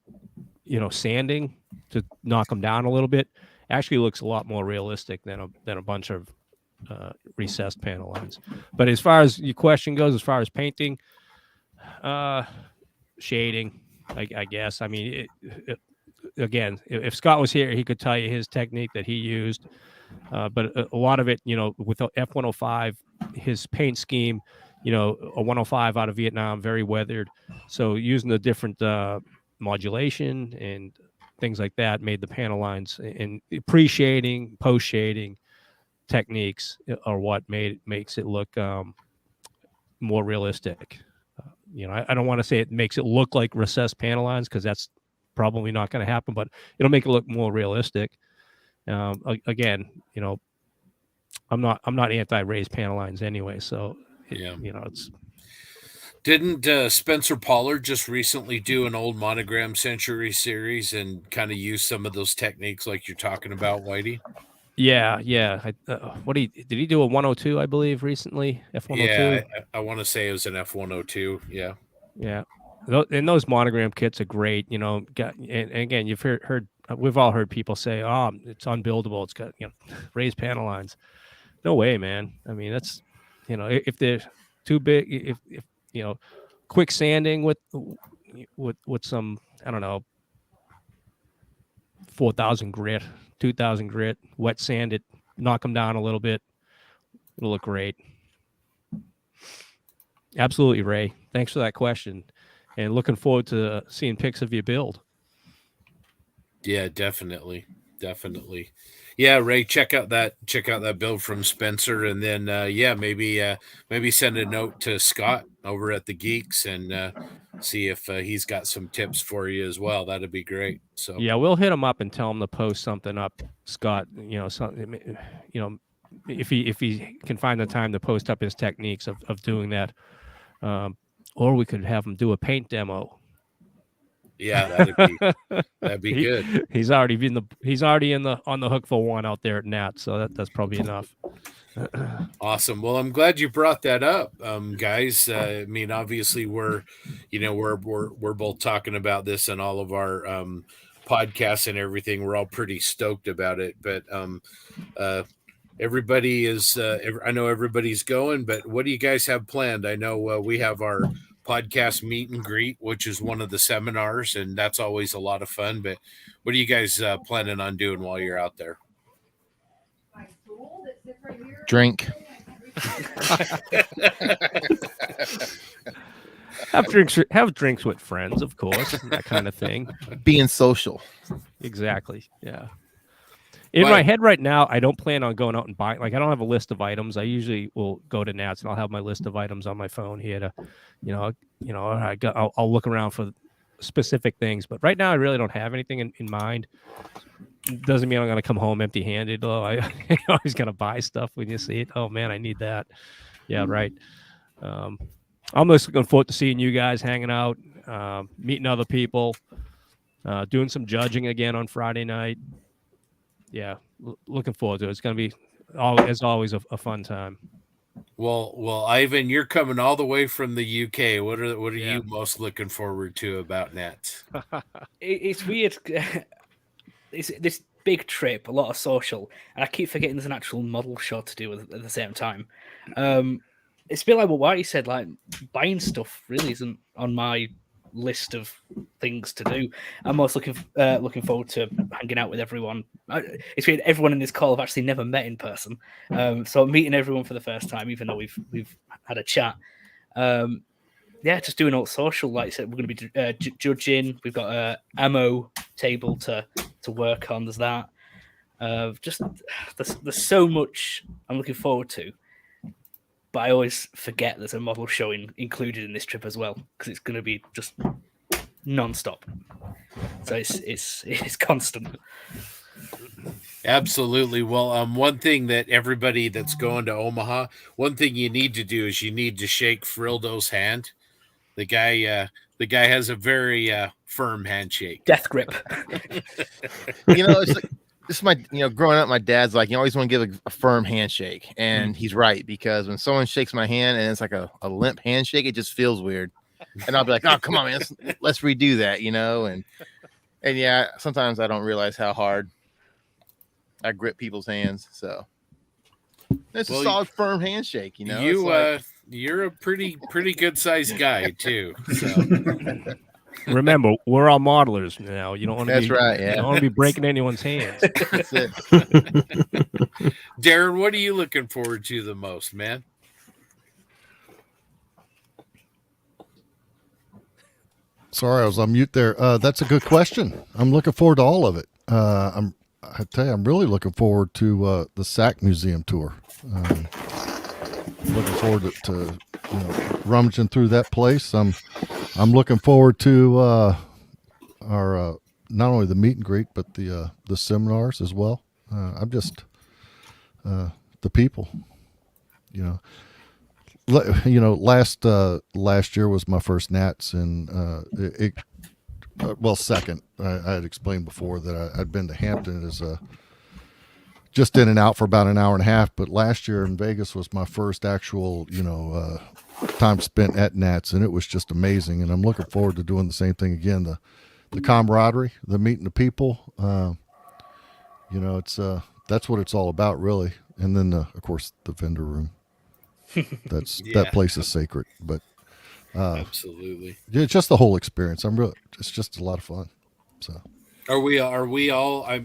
sanding to knock them down a little bit, actually looks a lot more realistic than a bunch of recessed panel lines. But as far as your question goes, as far as painting, shading, I guess. I mean, again, if Scott was here, he could tell you his technique that he used. But a lot of it, with the F105, his paint scheme, a 105 out of Vietnam, very weathered. So using the different modulation and things like that made the panel lines and pre-shading, post-shading techniques are what makes it look more realistic. I don't want to say it makes it look like recessed panel lines, because that's probably not going to happen, but it'll make it look more realistic. Again, I'm not anti-raised panel lines anyway, so it's. Didn't Spencer Pollard just recently do an old Monogram Century series and kind of use some of those techniques like you're talking about, Whitey? Yeah. Did he do a 102? I believe recently, F102. Yeah, I want to say it was an F102. Yeah. And those Monogram kits are great. And again, you've heard we've all heard people say, "Oh, it's unbuildable. It's got raised panel lines." No way, man. I mean, that's if they're too big, if quick sanding with some, I don't know, 4,000 grit, 2,000 grit, wet sand it, knock them down a little bit, it'll look great. Absolutely, Ray. Thanks for that question, and looking forward to seeing pics of your build. Yeah, definitely. Yeah, Ray, check out that build from Spencer, and then maybe send a note to Scott over at the Geeks and see if he's got some tips for you as well. That'd be great. So yeah, we'll hit him up and tell him to post something up, Scott. If he can find the time to post up his techniques of doing that, or we could have him do a paint demo. Yeah, that'd be good. He's already on the hook for one out there at Nat, so that's probably enough. Awesome. Well, I'm glad you brought that up, guys. I mean, obviously we're both talking about this in all of our podcasts and everything. We're all pretty stoked about it, but everybody is. I know everybody's going, but what do you guys have planned? I know we have our podcast meet and greet, which is one of the seminars, and that's always a lot of fun. But what are you guys planning on doing while you're out there? Drink. Have drinks with friends, of course, that kind of thing. Being social. Exactly. Yeah. In my head right now, I don't plan on going out and buying. Like, I don't have a list of items. I usually will go to Nats and I'll have my list of items on my phone here to, I'll look around for specific things. But right now, I really don't have anything in mind. Doesn't mean I'm going to come home empty-handed. Oh, I always going to buy stuff when you see it. Oh man, I need that. Yeah, right. I'm just looking forward to seeing you guys hanging out, meeting other people, doing some judging again on Friday night. Yeah, looking forward to it. It's going to be, as always, a fun time. Well, Ivan, you're coming all the way from the UK. What are you most looking forward to about Nats? It's weird. It's this big trip, a lot of social, and I keep forgetting there's an actual model show to do at the same time. It's a bit like what Whitey said, like buying stuff really isn't on my list of things to do. I'm most looking forward to hanging out with everyone. It's weird, everyone in this call I've actually never met in person, so meeting everyone for the first time, even though we've had a chat. Just doing all social. Like I said, we're going to be judging. We've got a ammo table to work on. There's that. There's so much I'm looking forward to. But I always forget there's a model show included in this trip as well, because it's going to be just non-stop. So it's constant. Absolutely. Well, one thing that everybody that's going to Omaha, one thing you need to do is you need to shake Frildo's hand. The guy has a very firm handshake. Death grip. It's like this is my, growing up, my dad's like, you always want to give a firm handshake. And he's right, because when someone shakes my hand and it's like a limp handshake, it just feels weird. And I'll be like, oh, come on, man, let's redo that, And yeah, sometimes I don't realize how hard I grip people's hands. So it's a solid, firm handshake, You're a pretty good sized guy too. So. Remember, we're all modelers now. You don't want to That's be right. Yeah. You don't want to be breaking anyone's hands. That's it. Darren, what are you looking forward to the most, man? Sorry, I was on mute there. That's a good question. I'm looking forward to all of it. I tell you, I'm really looking forward to the SAC Museum tour. Looking forward to rummaging through that place. I'm looking forward to our not only the meet and greet, but the seminars as well. I'm just the people. Last year was my first Nats, and second. I had explained before that I'd been to Hampton as just in and out for about an hour and a half, but last year in Vegas was my first actual, time spent at Nats, and it was just amazing. And I'm looking forward to doing the same thing again. The camaraderie, the meeting the people, it's that's what it's all about, really. And then of course the vendor room. That place is sacred, but absolutely, it's just the whole experience. It's just a lot of fun. So are we all? I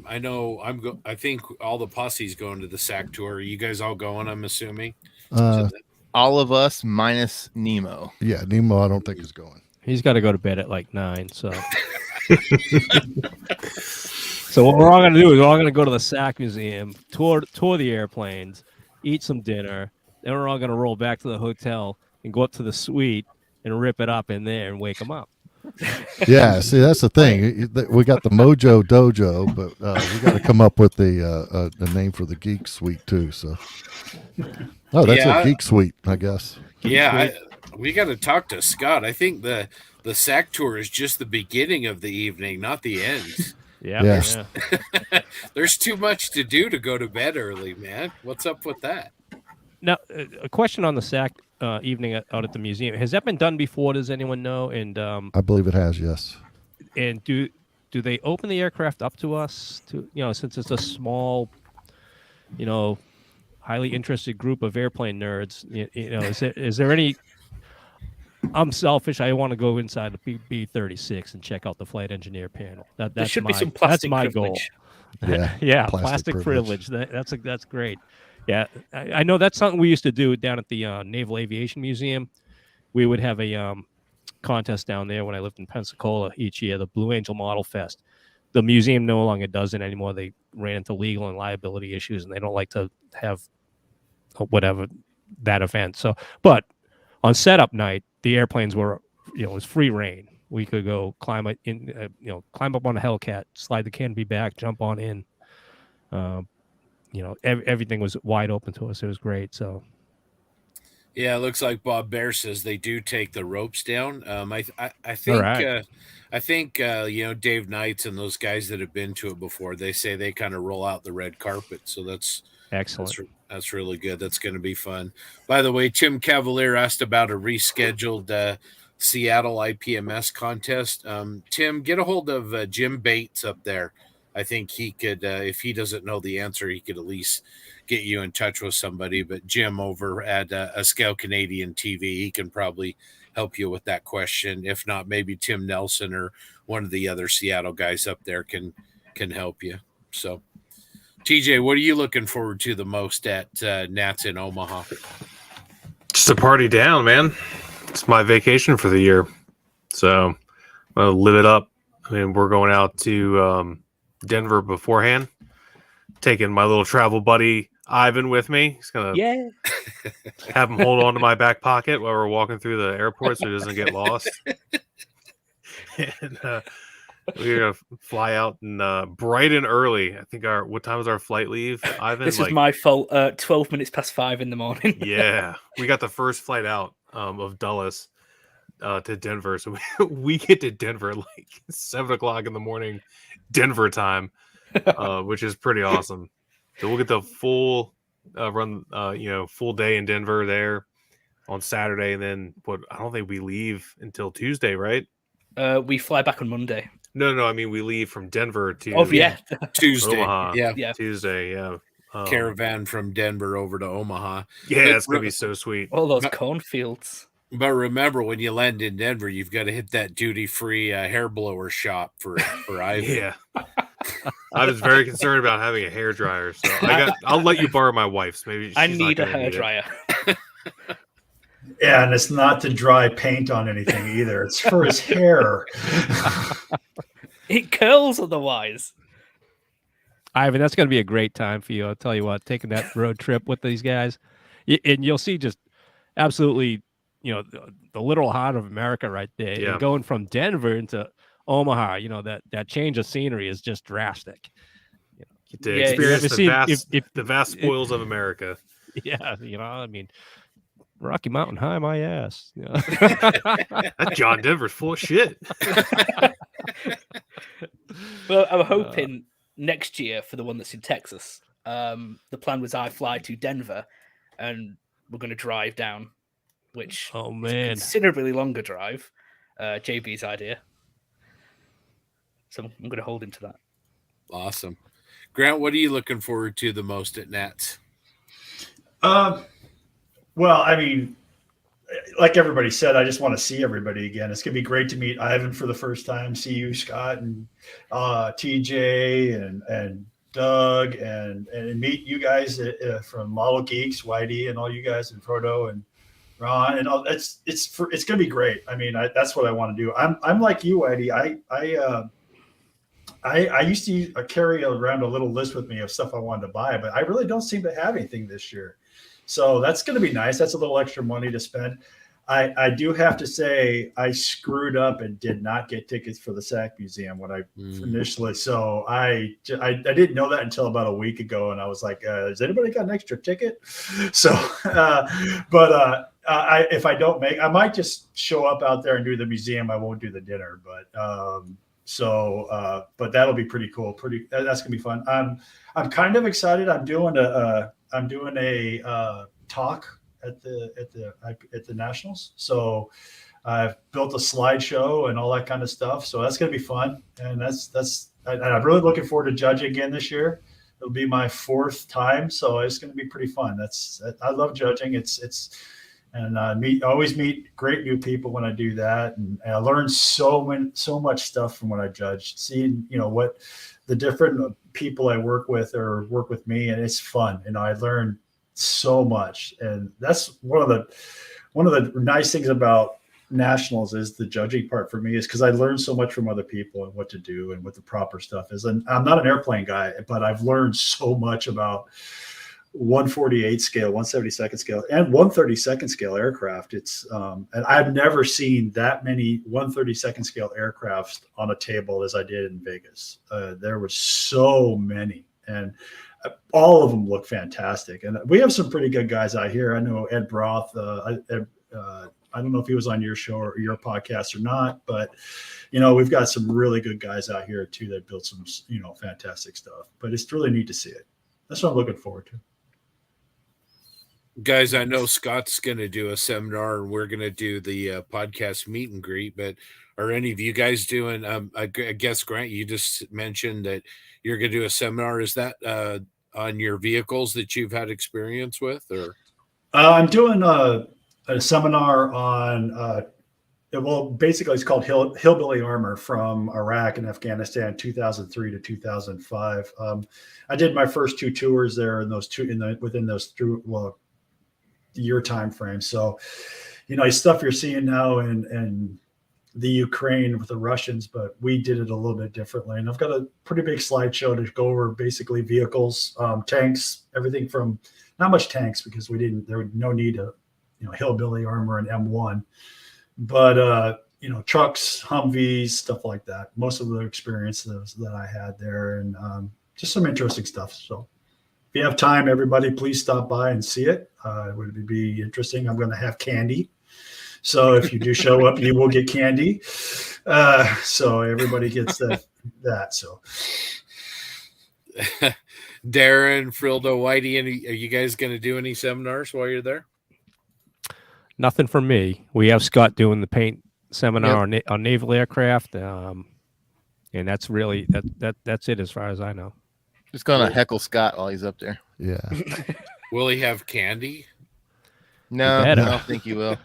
think all the posse's going to the SAC tour. Are you guys all going? I'm assuming. All of us minus Nemo. Yeah, Nemo I don't think is going. He's got to go to bed at like 9. So, so what we're all going to do is we're all going to go to the SAC Museum, tour the airplanes, eat some dinner. Then we're all going to roll back to the hotel and go up to the suite and rip it up in there and wake them up. Yeah, see, that's the thing. We got the Mojo Dojo, but we got to come up with the name for the Geek Suite too. So, that's a Geek Suite, I guess. Yeah, we got to talk to Scott. I think the SAC tour is just the beginning of the evening, not the end. Yeah. There's too much to do to go to bed early, man. What's up with that? Now, a question on the SAC evening out at the museum. Has that been done before? Does anyone know? And I believe it has, yes. And do they open the aircraft up to us? Since it's a small, highly interested group of airplane nerds. Is there any? I'm selfish. I want to go inside the B-36 and check out the flight engineer panel. There should be some plastic privilege. Goal. Yeah, plastic privilege. That's great. Yeah, I know that's something we used to do down at the Naval Aviation Museum. We would have a contest down there when I lived in Pensacola each year, the Blue Angel Model Fest. The museum no longer does it anymore. They ran into legal and liability issues, and they don't like to have whatever that event. So, but on setup night, the airplanes were, it was free reign. We could go climb up on a Hellcat, slide the canopy back, jump on in. Everything was wide open to us. It was great. So, yeah, it looks like Bob Bear says they do take the ropes down. I think right. I think Dave Knights and those guys that have been to it before, they say they kind of roll out the red carpet. So that's excellent. That's really good. That's going to be fun. By the way, Tim Cavalier asked about a rescheduled Seattle IPMS contest. Tim, get a hold of Jim Bates up there. I think he could, if he doesn't know the answer, he could at least get you in touch with somebody. But Jim over at a Scale Canadian TV, he can probably help you with that question. If not, maybe Tim Nelson or one of the other Seattle guys up there can help you. So, TJ, what are you looking forward to the most at Nats in Omaha? Just a party down, man. It's my vacation for the year. So I'm going to live it up. I mean, we're going out to Denver beforehand, taking my little travel buddy Ivan with me. He's going to have him hold on to my back pocket while we're walking through the airport so he doesn't get lost. And we're going to fly out and bright and early. I think what time is our flight leave, Ivan? This is my fault. 12 minutes past 5 in the morning. Yeah. We got the first flight out of Dulles to Denver. So we get to Denver at like 7 o'clock in the morning, Denver time. which is pretty awesome. So we'll get the full run, full day in Denver there on Saturday, and then I don't think we leave until Tuesday, right? We fly back on Monday. No. I mean, we leave from Denver to Oh yeah, Tuesday. Omaha. Yeah. Tuesday. Yeah. Caravan from Denver over to Omaha. Yeah, it's gonna be so sweet. all those cornfields. But remember, when you land in Denver, you've got to hit that duty-free hair blower shop for Ivan. Yeah. I was very concerned about having a hair dryer, so I'll let you borrow my wife's. Maybe I she's need not a gonna hair need it. dryer. Yeah, and it's not to dry paint on anything either. It's for his hair. It curls otherwise. Ivan, that's going to be a great time for you. I'll tell you what, taking that road trip with these guys, and you'll see just absolutely, the literal heart of America right there. Yeah. And going from Denver into Omaha, that change of scenery is just drastic. Get to Yeah, experience if you ever the vast spoils of America. Yeah, I mean, Rocky Mountain High, my ass. That John Denver's full of shit. Well, I'm hoping next year for the one that's in Texas. The plan was I fly to Denver, and we're going to drive down, which Oh is a man, considerably longer drive. JB's idea. So I'm going to hold him to that. Awesome. Grant, what are you looking forward to the most at Nats? Well, I mean, like everybody said, I just want to see everybody again. It's going to be great to meet Ivan for the first time, see you, Scott, and TJ and Doug, and meet you guys from ModelGeeks, Whitey, and all you guys, and Frildo and Ron, and all. It's going to be great. I mean, that's what I want to do. I'm like you, Whitey. I used to carry around a little list with me of stuff I wanted to buy, but I really don't seem to have anything this year. So that's going to be nice. That's a little extra money to spend. I do have to say I screwed up and did not get tickets for the SAC Museum when I initially. So I didn't know that until about a week ago, and I was like, "Has anybody got an extra ticket?" So, if I don't make, I might just show up out there and do the museum. I won't do the dinner, but that'll be pretty cool. That's gonna be fun. I'm kind of excited. I'm doing a talk at the Nationals. So I've built a slideshow and all that kind of stuff. So that's going to be fun. And I'm really looking forward to judging again this year. It'll be my 4th time. So it's going to be pretty fun. I love judging. I always meet great new people when I do that. And I learn so much stuff from when I judge, seeing, what the different people I work with or work with me. And it's fun. I learn so much. And that's one of the nice things about Nationals is the judging part for me, is because I learn so much from other people and what to do and what the proper stuff is. And I'm not an airplane guy, but I've learned so much about 148 scale, 172nd scale, and 132nd scale aircraft. It's and I've never seen that many 132nd scale aircrafts on a table as I did in Vegas. There were so many, and all of them look fantastic. And we have some pretty good guys out here. I know Ed Broth. I don't know if he was on your show or your podcast or not, but we've got some really good guys out here too that built some fantastic stuff. But it's really neat to see it. That's what I'm looking forward to. Guys, I know Scott's going to do a seminar and we're going to do the podcast meet and greet, but are any of you guys doing, I guess, Grant, you just mentioned that you're going to do a seminar. Is that on your vehicles that you've had experience with? Or I'm doing a seminar on, basically it's called Hillbilly Armor from Iraq and Afghanistan, 2003 to 2005. I did my first 2 tours there within those year time frame. So, stuff you're seeing now in the Ukraine with the Russians, but we did it a little bit differently. And I've got a pretty big slideshow to go over basically vehicles, tanks, everything from, not much tanks because there was no need to, hillbilly armor and M1, but, trucks, Humvees, stuff like that. Most of the experiences that I had there, and just some interesting stuff. So if you have time, everybody, please stop by and see it. It would be interesting. I'm going to have candy. So if you do show up, you will get candy. So everybody gets that. So Darren, Frildo, Whitey, are you guys going to do any seminars while you're there? Nothing for me. We have Scott doing the paint seminar on naval aircraft, and that's really that's it as far as I know. Just gonna heckle Scott while he's up there. Yeah. Will he have candy? No, I better. don't think he will.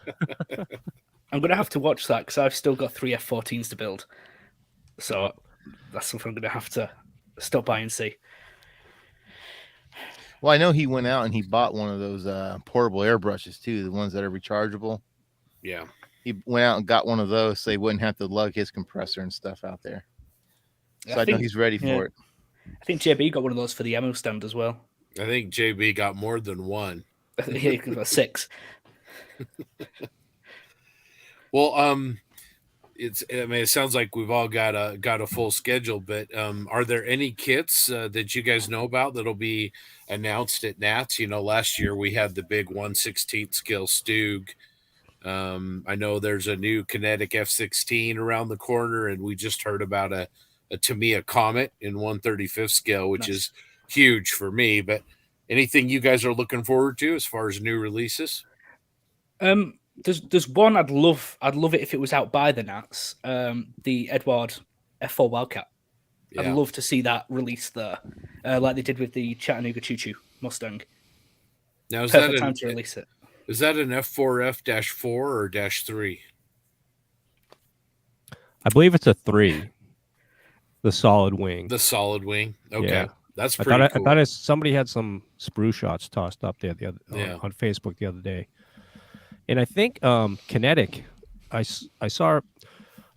I'm going to have to watch that because I've still got 3 F-14s to build. So that's something I'm going to have to stop by and see. Well, I know he went out and he bought one of those portable airbrushes too, the ones that are rechargeable. Yeah. He went out and got one of those so he wouldn't have to lug his compressor and stuff out there. So I know he's ready for it. I think JB got one of those for the ammo stand as well. I think JB got more than one. Yeah, he got 6. Well, it sounds like we've all got a full schedule, but are there any kits that you guys know about that'll be announced at Nats? You know, last year we had the big 1/16 scale Stug. I know there's a new kinetic F-16 around the corner, and we just heard about a Tamiya Comet in 1/35 scale, which is huge for me. But anything you guys are looking forward to as far as new releases? There's one I'd love it if it was out by the Nats. The Edward F4 Wildcat. Yeah. I'd love to see that released there, like they did with the Chattanooga Choo Choo Mustang. Now is Perfect that time to release it. Is that an F4F-4 or -3? I believe it's a 3. The solid wing. The solid wing. Okay. Yeah. That's pretty cool. I thought somebody had some sprue shots tossed up there on Facebook the other day. And I think Kinetic, I saw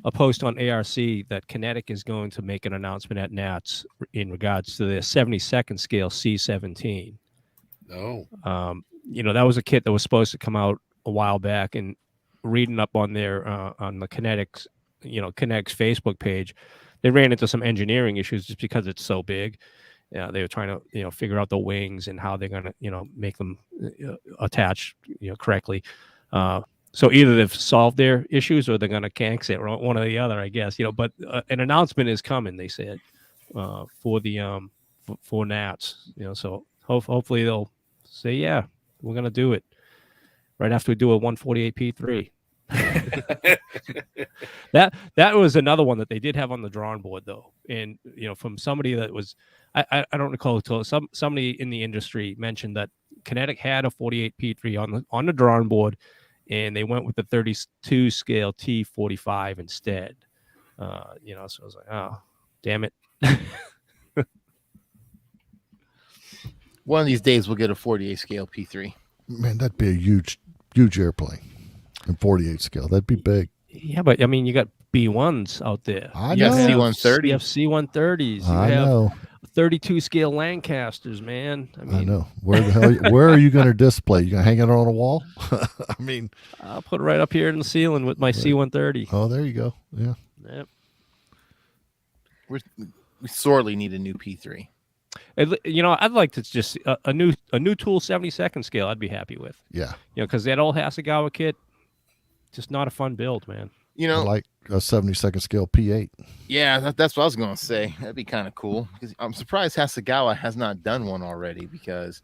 a post on ARC that Kinetic is going to make an announcement at Nats in regards to the 72nd scale C-17. Oh. That was a kit that was supposed to come out a while back, and reading up on their on the Kinetic's Facebook page, they ran into some engineering issues just because it's so big. They were trying to figure out the wings and how they're going to make them attach correctly. So either they've solved their issues or they're going to cancel it, or one or the other, I guess. But an announcement is coming, they said, for the for Nats. So hopefully they'll say, yeah, we're going to do it right after we do a 148 P3. that was another one that they did have on the drawing board, though, and from somebody that was I don't recall until somebody in the industry mentioned that Kinetic had a 48 P3 on the drawing board, and they went with the 32 scale T45 instead. So I was like, oh, damn it. One of these days we'll get a 48 scale P3. Man, that'd be a huge airplane in 48 scale. That'd be big. Yeah, but I mean, you got B1s out there. I You know. have C-130. You have C-130s. You I have know. 32 scale Lancasters, man. I know. Where are you going to display? You going to hang it on a wall? I mean, I'll put it right up here in the ceiling with my C-130. Oh, there you go. Yeah. Yep. We sorely need a new P3. I'd like to just a new tool 72nd scale. I'd be happy with. Yeah. Because that old Hasegawa kit, just not a fun build, man. I like a 72nd scale P8. Yeah, that's what I was going to say. That'd be kind of cool. Because I'm surprised Hasegawa has not done one already, because,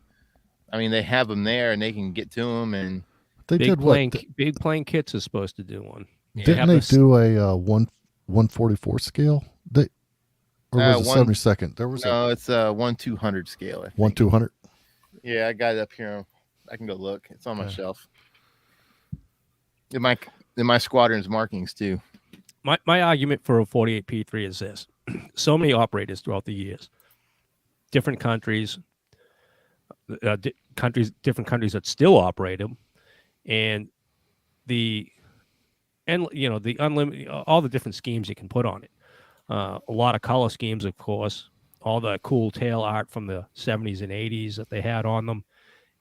I mean, they have them there and they can get to them. And They Big did Plane, what? Big Plane Kits is supposed to do one. Didn't they do a 144 scale? Or was it 72nd? There was it's a 1/200 scale. I think. 1/200. Yeah, I got it up here. I can go look. It's on my shelf. In my squadron's markings too. My argument for a 48 P3 is this: so many operators throughout the years, different countries, different countries that still operate them, and the unlimited, all the different schemes you can put on it. A lot of color schemes, of course, all the cool tail art from the 70s and 80s that they had on them,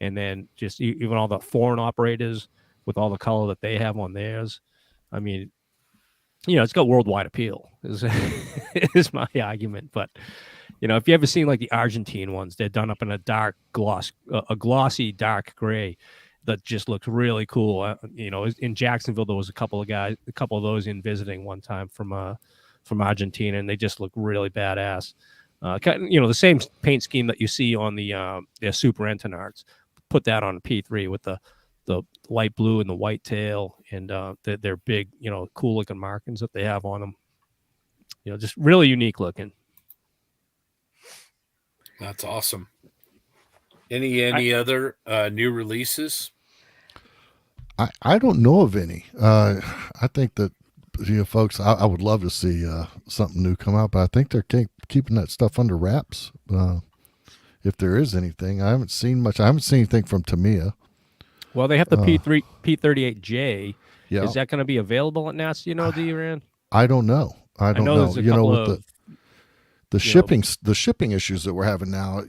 and then just even all the foreign operators with all the color that they have on theirs. I mean, it's got worldwide appeal, is my argument. But, if you ever seen like the Argentine ones, they're done up in a dark a glossy dark gray that just looks really cool. In Jacksonville, there was a couple of those in visiting one time from Argentina, and they just look really badass. The same paint scheme that you see on the Super Entenards. Put that on a P3 with the light blue and the white tail, and their big, cool looking markings that they have on them. Just really unique looking. That's awesome. Any other new releases? I don't know of any. I think that folks, I would love to see something new come out, but I think they're keeping that stuff under wraps. If there is anything, I haven't seen much. I haven't seen anything from Tamiya. Well, they have the P38J. Yeah. Is that going to be available at NATS? D-Ran? I don't know. I don't know. There's a couple with the shipping issues that we're having now,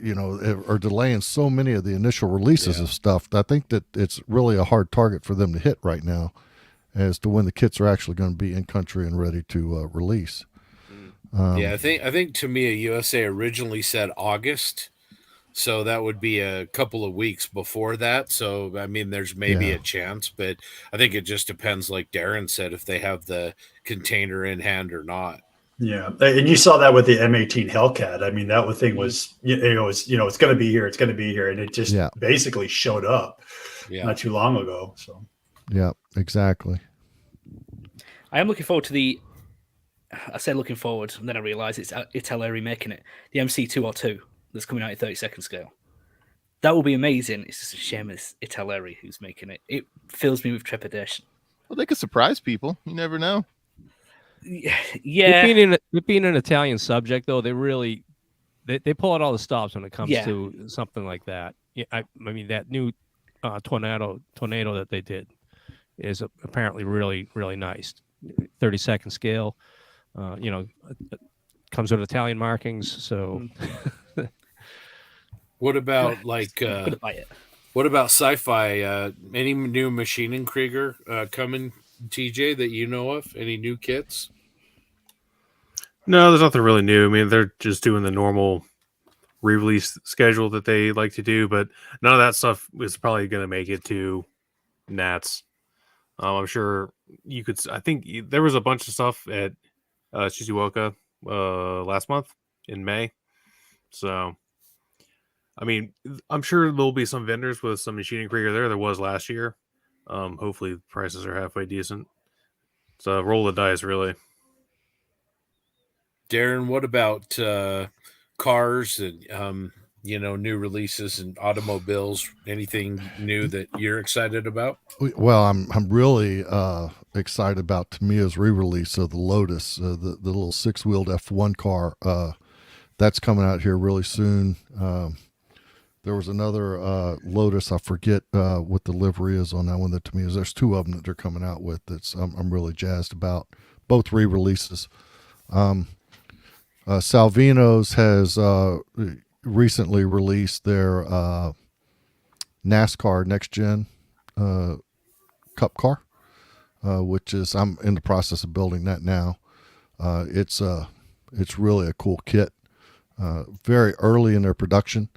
are delaying so many of the initial releases of stuff. I think that it's really a hard target for them to hit right now as to when the kits are actually going to be in country and ready to release. I think Tamiya USA originally said August, so that would be a couple of weeks before that. So, I mean, there's maybe a chance, but I think it just depends, like Darren said, if they have the container in hand or not. Yeah, and you saw that with the M18 Hellcat. I mean, that thing was, it's going to be here, and it just basically showed up not too long ago. So, yeah, exactly. I am looking forward to I say looking forward, and then I realise it's Italy remaking it. The MC202 that's coming out in 32nd scale. That will be amazing. It's just a shame it's Italy who's making it. It fills me with trepidation. Well, they could surprise people. You never know. Yeah. It being an Italian subject, though, they really they pull out all the stops when it comes to something like that. Yeah, I mean that new tornado that they did is apparently really, really nice. 32nd scale. Comes with Italian markings. So, what about what about sci-fi? Any new Maschinen Krieger coming, TJ, that you know of? Any new kits? No, there's nothing really new. I mean, they're just doing the normal re-release schedule that they like to do, but none of that stuff is probably going to make it to NATS. I'm sure you could. I think there was a bunch of stuff at Shizuoka last month in May. So, I mean, I'm sure there'll be some vendors with some Maschinen Krieger there. There was last year. Hopefully, prices are halfway decent. So, roll the dice, really. Darren, what about cars and new releases and automobiles? Anything new that you're excited about? Well, I'm really excited about Tamiya's re-release of the Lotus, the little 6-wheeled F1 car. That's coming out here really soon. There was another Lotus. I forget what the livery is on that one. That Tamiya's. There's 2 of them that they're coming out with. That's I'm really jazzed about. Both re-releases. Salvino's has recently released their NASCAR Next Gen Cup car, which is I'm in the process of building that now. It's really a cool kit. Very early in their production.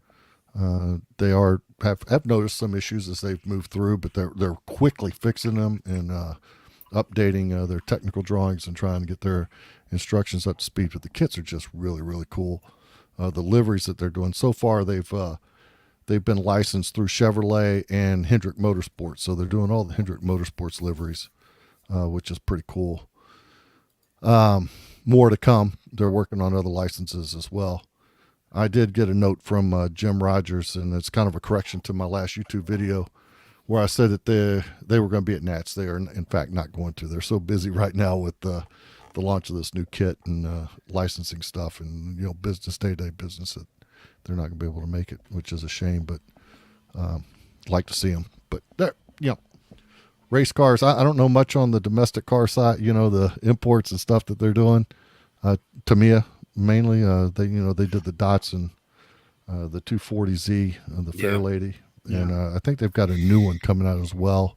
They have noticed some issues as they've moved through, but they're quickly fixing them and updating their technical drawings and trying to get their instructions up to speed. But the kits are just really, really cool. The liveries that they're doing so far, they've been licensed through Chevrolet and Hendrick Motorsports, so they're doing all the Hendrick Motorsports liveries, which is pretty cool. More to come. They're working on other licenses as well. I did get a note from Jim Rogers, and it's kind of a correction to my last YouTube video where I said that they were going to be at NATS. They are, in fact, not going to. They're so busy right now with the launch of this new kit and licensing stuff and day-to-day business that they're not going to be able to make it, which is a shame. But like to see them. But race cars. I don't know much on the domestic car side. The imports and stuff that they're doing. Tamiya mainly. They did the Datsun, the 240Z, the Fair Lady. And I think they've got a new one coming out as well.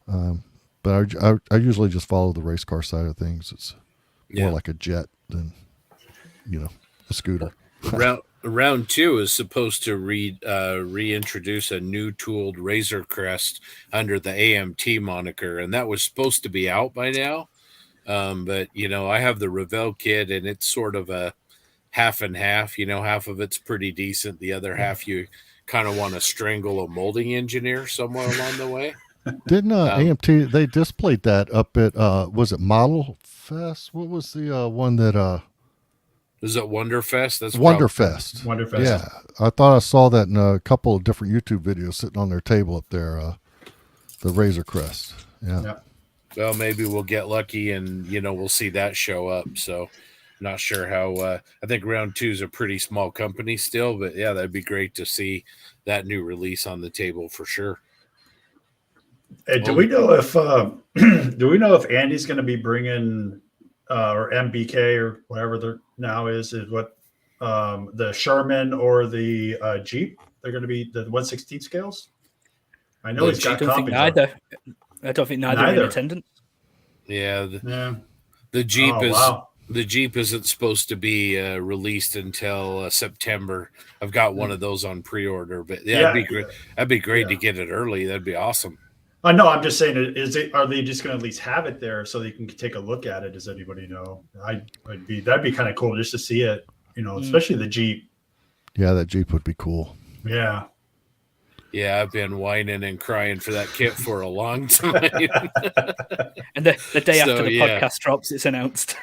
But I usually just follow the race car side of things. It's more like a jet than, a scooter. Round 2 is supposed to reintroduce a new tooled Razor Crest under the AMT moniker, and that was supposed to be out by now. But I have the Revell kit, and it's sort of a half and half. Half of it's pretty decent. The other half you kind of want to strangle a molding engineer somewhere along the way. Didn't AMT, they displayed that up at, was it Model Fest? What was the one that, Is it Wonderfest? That's Wonderfest. Wonderfest. Yeah. I thought I saw that in a couple of different YouTube videos sitting on their table up there, the Razor Crest. Yeah. Yep. Well, maybe we'll get lucky and, we'll see that show up. So not sure how, I think Round 2 is a pretty small company still, but yeah, that'd be great to see that new release on the table for sure. Hey, do we know if Andy's going to be bringing or MBK or whatever there now is what the Sherman or the Jeep? They're going to be the 1/16 scales. I know he's got copies. I don't think neither are in attendance. Yeah, Yeah. the Jeep is wow. the Jeep isn't supposed to be released until September. I've got one of those on pre-order, but yeah, that'd be great. That'd be great to get it early. That'd be awesome. I know. I'm just saying, are they just going to at least have it there so they can take a look at it? Does anybody know? That'd be kind of cool just to see it. Especially the Jeep. Yeah, that Jeep would be cool. Yeah. Yeah, I've been whining and crying for that kit for a long time. And the day after the podcast drops, it's announced.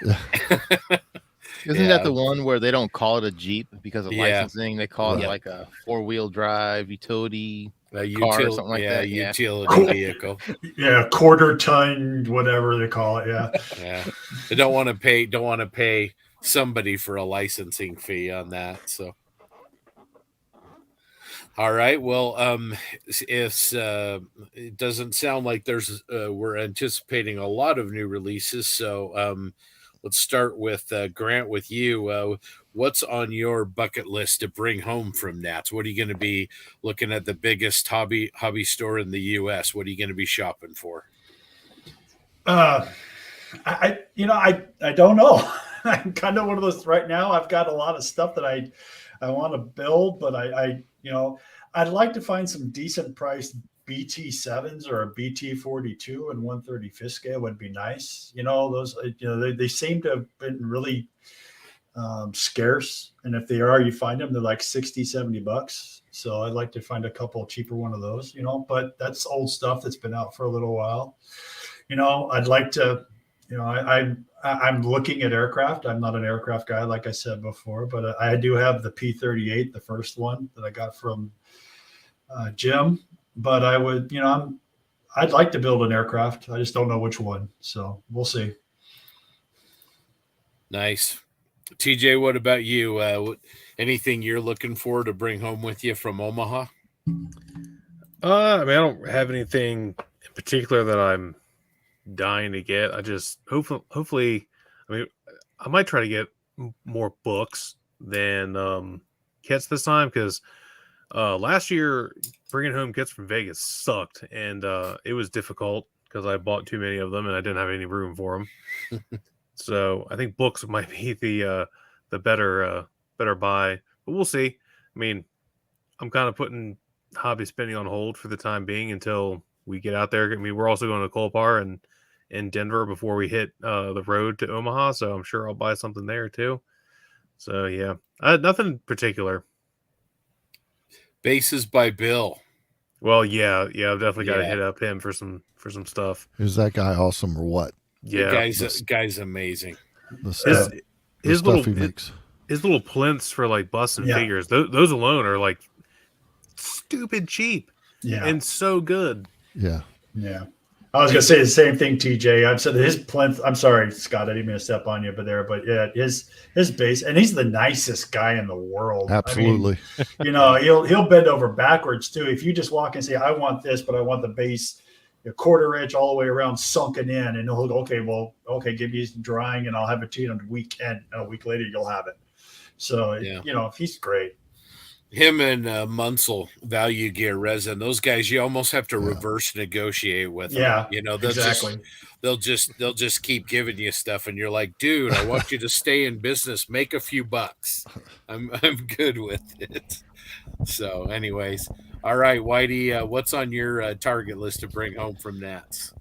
Isn't that the one where they don't call it a Jeep because of licensing? They call it like a 4-wheel drive utility car or something like that. Utility vehicle. Yeah, quarter ton, whatever they call it. Yeah. Yeah. They don't want to pay somebody for a licensing fee on that. So. All right. Well, it doesn't sound like we're anticipating a lot of new releases. So let's start with Grant with you. What's on your bucket list to bring home from Nats? What are you going to be looking at the biggest hobby store in the U.S.? What are you going to be shopping for? I don't know. I'm kind of one of those right now. I've got a lot of stuff that I want to build, but I'd like to find some decent priced BT7s or a BT42 and 135th scale would be nice. Those, they seem to have been really scarce. And if they are, you find them, they're like $60-$70. So I'd like to find a couple cheaper one of those, but that's old stuff that's been out for a little while. I'd like to, I'm looking at aircraft. I'm not an aircraft guy, like I said before, but I do have the P-38, the first one that I got from Jim. But I would, I'd like to build an aircraft. I just don't know which one. So we'll see. Nice. TJ, what about you? Anything you're looking for to bring home with you from Omaha? I don't have anything in particular that I'm dying to get. I just hopefully I might try to get more books than kits this time, because last year bringing home kits from Vegas sucked, and it was difficult because I bought too many of them and I didn't have any room for them. So I think books might be the better buy, but we'll see. I'm kind of putting hobby spending on hold for the time being until we get out there. We're also going to Colpar and in Denver before we hit the road to Omaha, so I'm sure I'll buy something there too. So yeah, nothing particular. Bases by Bill. Well, yeah, I've definitely got to hit up him for some stuff. Is that guy awesome or what? Yeah, guy's amazing. The stuff he makes. His little plinths for like busts and figures. Those alone are like stupid cheap. Yeah, and so good. Yeah. I was gonna say the same thing, TJ. I've said his plinth. I'm sorry, Scott. I didn't mean to step on you, but yeah, his base, and he's the nicest guy in the world. Absolutely. He'll bend over backwards too. If you just walk and say, "I want this, but I want the base a quarter inch all the way around sunken in," and he'll go, okay, give me some drying, and I'll have it to you on the weekend. A week later, you'll have it. So he's great. Him and Munsell, Value Gear Resin, those guys, you almost have to reverse negotiate with them. They'll just keep giving you stuff, and you're like, dude, I want you to stay in business, make a few bucks. I'm good with it. So, anyways, all right, Whitey, what's on your target list to bring home from Nats?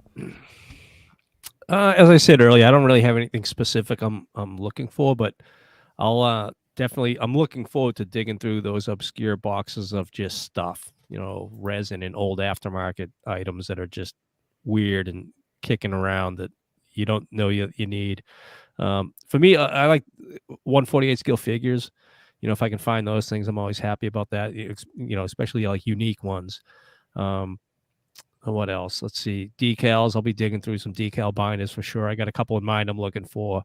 As I said earlier, I don't really have anything specific I'm looking for, but I'll definitely, I'm looking forward to digging through those obscure boxes of just stuff, resin and old aftermarket items that are just weird and kicking around that you don't know you need. For me, I like 148 scale figures. If I can find those things, I'm always happy about that. Especially like unique ones. What else? Let's see. Decals. I'll be digging through some decal binders for sure. I got a couple in mind I'm looking for.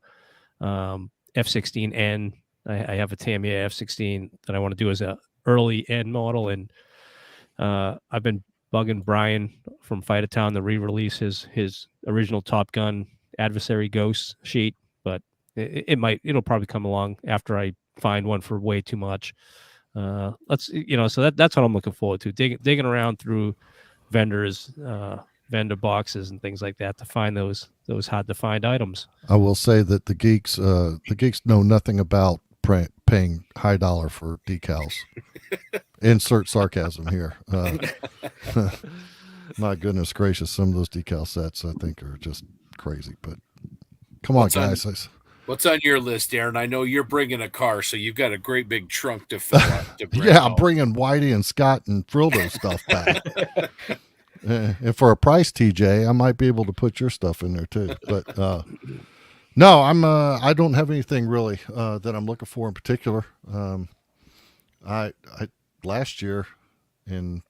F16N. I have a Tamiya F16 that I want to do as a early N model, and I've been bugging Brian from Fighter Town to re-release his original Top Gun Adversary Ghost sheet, but it'll probably come along after I find one for way too much. So that's what I'm looking forward to, digging around through vendors, vendor boxes and things like that to find those hard to find items. I will say that the geeks know nothing about paying high dollar for decals. Insert sarcasm here. My goodness gracious, some of those decal sets I think are just crazy. But come on, guys. What's on your list, Aaron? I know you're bringing a car, so you've got a great big trunk to fill up. I'm bringing Whitey and Scott and Frildo stuff back. And for a price, TJ, I might be able to put your stuff in there too. But no, I don't have anything really that I'm looking for in particular. I last year, and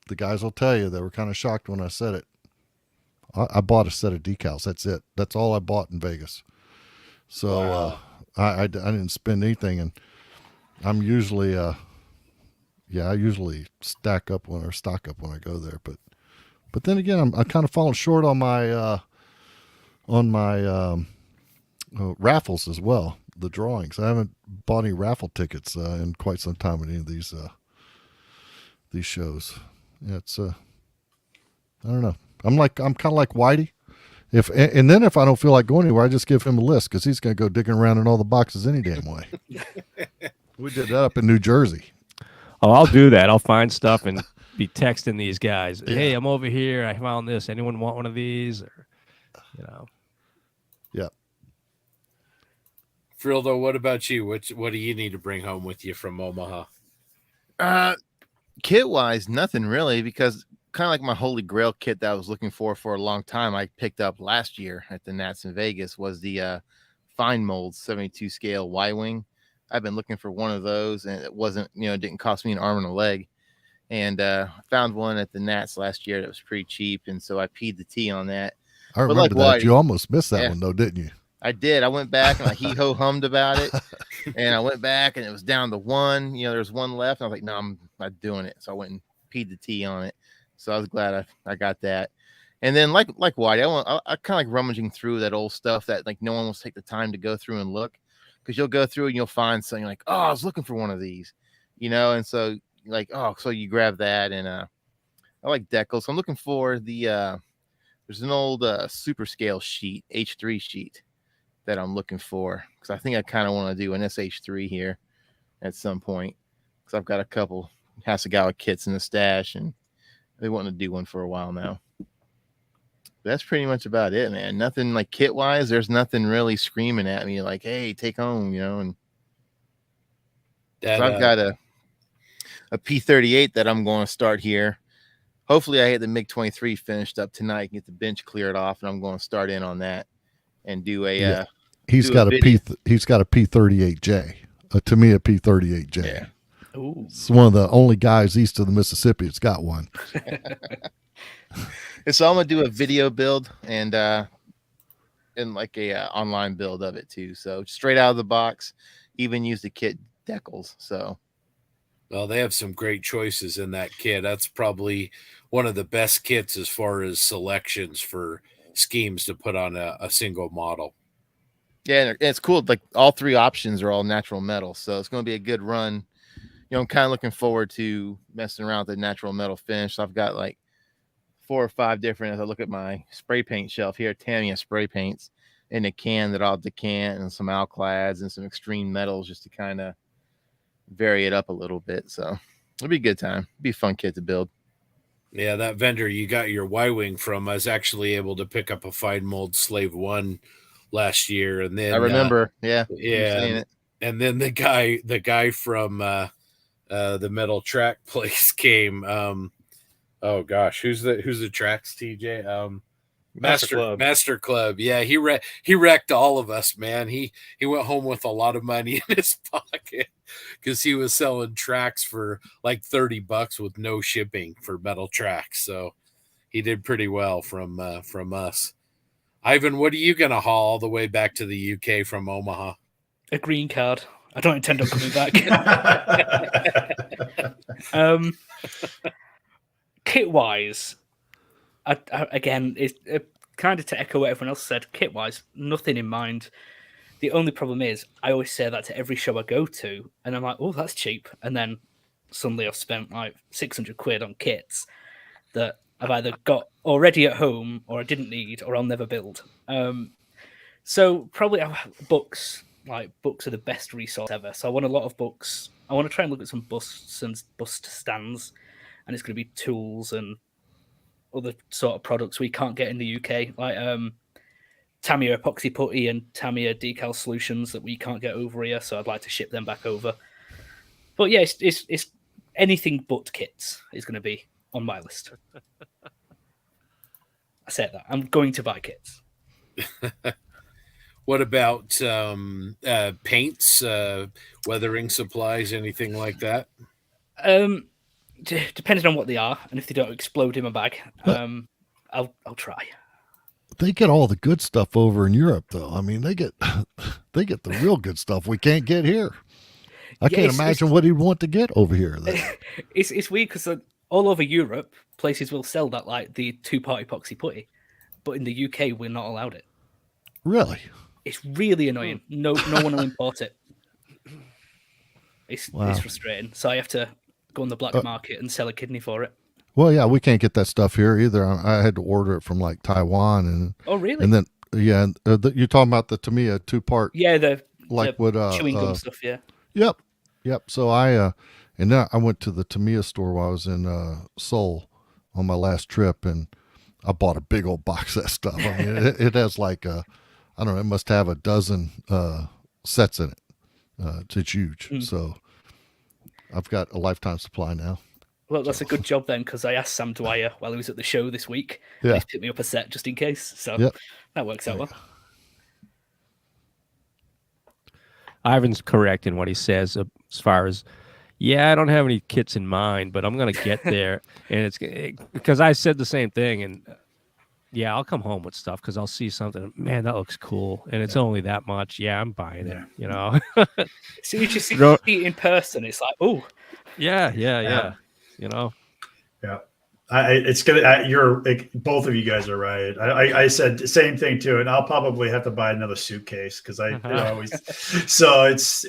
the guys will tell you they were kind of shocked when I said it. I bought a set of decals. That's it. That's all I bought in Vegas. So wow. I didn't spend anything, and I'm usually I usually stock up when I go there, but then again I'm kind of falling short on my raffles as well, the drawings. I haven't bought any raffle tickets in quite some time at any of these shows. Yeah, it's I don't know. I'm kind of like Whitey. If I don't feel like going anywhere, I just give him a list because he's going to go digging around in all the boxes any damn way. We did that up in New Jersey. Oh, I'll do that. I'll find stuff and be texting these guys. Yeah. Hey, I'm over here. I found this. Anyone want one of these? Or, Yeah. Frildo, what about you? What do you need to bring home with you from Omaha? Kit wise, nothing really, because kind of like my Holy Grail kit that I was looking for a long time, I picked up last year at the Nats in Vegas, was the Fine Mold 72 scale Y-Wing. I've been looking for one of those, and it wasn't, it didn't cost me an arm and a leg. And I found one at the Nats last year that was pretty cheap, and so I P'd the T on that. I remember that. You almost missed that one, though, didn't you? I did. I went back and I he-ho-hummed about it, and I went back, and it was down to one. There's one left. And I was like, no, I'm not doing it. So I went and P'd the T on it. So I was glad I got that. And then like Whitey, I kind of like rummaging through that old stuff that like no one will take the time to go through and look, because you'll go through and you'll find something like, oh, I was looking for one of these, and so like, oh, so you grab that. And I like decals. So I'm looking for the there's an old super scale sheet, H3 sheet, that I'm looking for, because I think I kind of want to do an SH3 here at some point, because I've got a couple Hasegawa kits in the stash, and they want to do one for a while now. That's pretty much about it, man. Nothing like kit wise. There's nothing really screaming at me like, hey, take home, and that, so I've got a P38 that I'm going to start here. Hopefully I get the MiG-23 finished up tonight and get the bench cleared off, and I'm going to start in on that and do a he's got a P38J, a Tamiya P38J. Yeah. Ooh. It's one of the only guys east of the Mississippi that's got one. And so I'm gonna do a video build and like a online build of it too. So straight out of the box, even use the kit decals. So, well, they have some great choices in that kit. That's probably one of the best kits as far as selections for schemes to put on a single model. Yeah, and it's cool. Like all three options are all natural metal, so it's going to be a good run. I'm kind of looking forward to messing around with the natural metal finish. So I've got like 4 or 5 different, as I look at my spray paint shelf here, Tamiya spray paints in a can that I'll decant, and some alclads and some extreme metals just to kind of vary it up a little bit. So it'll be a good time. It'll be a fun kit to build. Yeah, that vendor you got your Y-Wing from, I was actually able to pick up a Fine Mold Slave 1 last year. And then I remember, yeah. and then the guy from the metal track place came. Oh gosh, who's the tracks, TJ? Master Club. Yeah, he wrecked all of us, man. He went home with a lot of money in his pocket because he was selling tracks for like $30 with no shipping for metal tracks. So he did pretty well from us. Ivan, what are you gonna haul all the way back to the UK from Omaha? A green card. I don't intend on coming back. Kit wise, again, it's kind of to echo what everyone else said. Kit wise, nothing in mind. The only problem is, I always say that to every show I go to, and I'm like, oh, that's cheap. And then suddenly I've spent like 600 quid on kits that I've either got already at home or I didn't need or I'll never build. So probably books. Like, books are the best resource ever. So I want a lot of books. I want to try and look at some busts and bust stands, and it's going to be tools and other sort of products we can't get in the UK, like Tamiya epoxy putty and Tamiya decal solutions that we can't get over here. So I'd like to ship them back over. But yeah, it's anything but kits is going to be on my list. I said that I'm going to buy kits. What about paints, weathering supplies, anything like that? Depending on what they are, and if they don't explode in my bag, I'll try. They get all the good stuff over in Europe, though. I mean, they get the real good stuff we can't get here. I can't imagine what he'd want to get over here. It's weird because all over Europe, places will sell that, like the 2-part epoxy putty, but in the UK, we're not allowed it. Really? It's really annoying. No one will import it. It's frustrating. So I have to go on the black market and sell a kidney for it. Well, yeah, we can't get that stuff here either. I had to order it from like Taiwan, and oh, really? And then you're talking about the Tamiya 2-part. Yeah, the chewing gum stuff. Yeah. Yep. So and then I went to the Tamiya store while I was in Seoul on my last trip, and I bought a big old box of that stuff. I mean, it has like I don't know, it must have a dozen sets in it. It's huge. So I've got a lifetime supply now. Well, that's a good job then, because I asked Sam Dwyer while he was at the show this week. Yeah. He picked me up a set just in case. So that works out well. Ivan's correct in what he says as far as, I don't have any kits in mind, but I'm going to get there. And it's because I said the same thing. And I'll come home with stuff because I'll see something. Man, that looks cool. And it's only that much. Yeah, I'm buying it, you know. So you just see it in person. It's like, oh. Yeah. You know. Yeah. It's gonna. Both of you guys are right. I said the same thing too, and I'll probably have to buy another suitcase because I always. So it's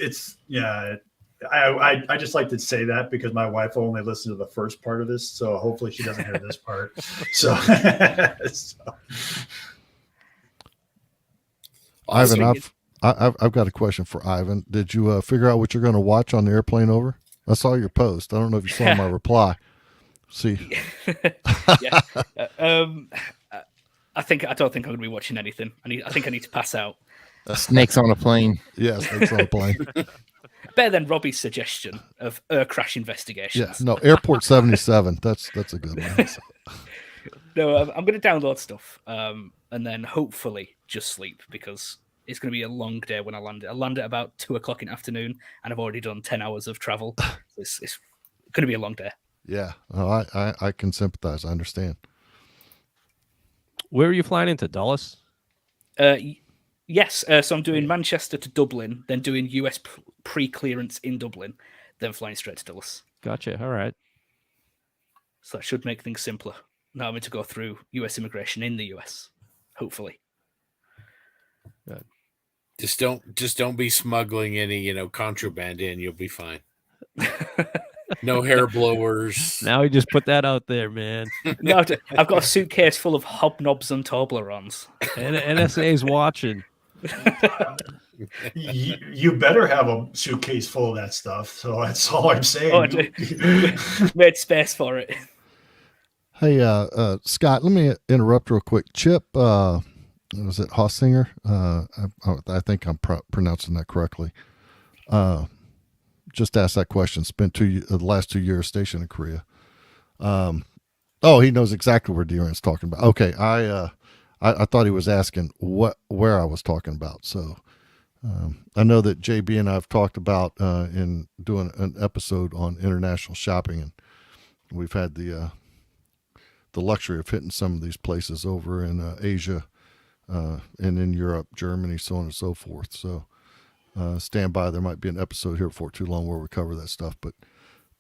I just like to say that because my wife only listened to the first part of this, so hopefully she doesn't hear this part. So. Ivan, I've got a question for Ivan. Did you figure out what you're going to watch on the airplane over? I saw your post. I don't know if you saw my reply. See. Yeah. I don't think I'm going to be watching anything. I think I need to pass out. Snakes on a plane. Yeah, snakes on a plane. Better than Robbie's suggestion of crash investigations. Yeah, no, Airport 77. That's a good one. No, I'm going to download stuff and then hopefully just sleep because it's going to be a long day when I land. I land at about 2:00 in the afternoon, and I've already done 10 hours of travel. It's going to be a long day. Yeah, I can sympathize. I understand. Where are you flying into? Dulles? Yes. So I'm doing Manchester to Dublin, then doing US pre-clearance in Dublin, then flying straight to Dulles. Gotcha. All right. So that should make things simpler. Now I'm going to go through US immigration in the US, hopefully. Good. Just don't be smuggling any, contraband in. You'll be fine. No hair blowers. Now you just put that out there, man. No, I've got a suitcase full of hobnobs and Toblerones. And NSA's watching. You better have a suitcase full of that stuff. So that's all I'm saying. Oh, made space for it. Hey, Scott, let me interrupt real quick. Chip, was it Hossinger? I think I'm pronouncing that correctly. just asked that question. Spent the last 2 years stationed in Korea. Oh, he knows exactly where Deeran's talking about. Okay, I thought he was asking where I was talking about. So I know that JB and I have talked about in doing an episode on international shopping, and we've had the luxury of hitting some of these places over in Asia and in Europe, Germany, so on and so forth. So stand by. There might be an episode here before too long where we cover that stuff. But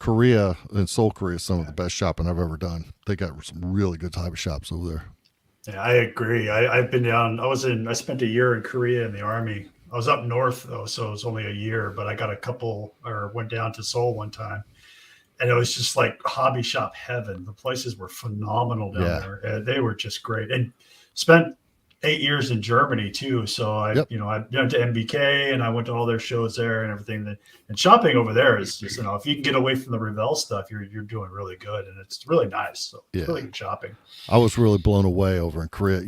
Korea and Seoul, Korea is some of the best shopping I've ever done. They got some really good type of shops over there. Yeah, I agree. I've been down. I spent a year in Korea in the Army. I was up north though, so it was only a year, but I got went down to Seoul one time. And it was just like hobby shop heaven. The places were phenomenal down there. They were just great. And spent 8 years in Germany too. So I went to MBK and I went to all their shows there and everything. And shopping over there is just, if you can get away from the Revell stuff, you're doing really good. And it's really nice. So it's really good shopping. I was really blown away over in Korea.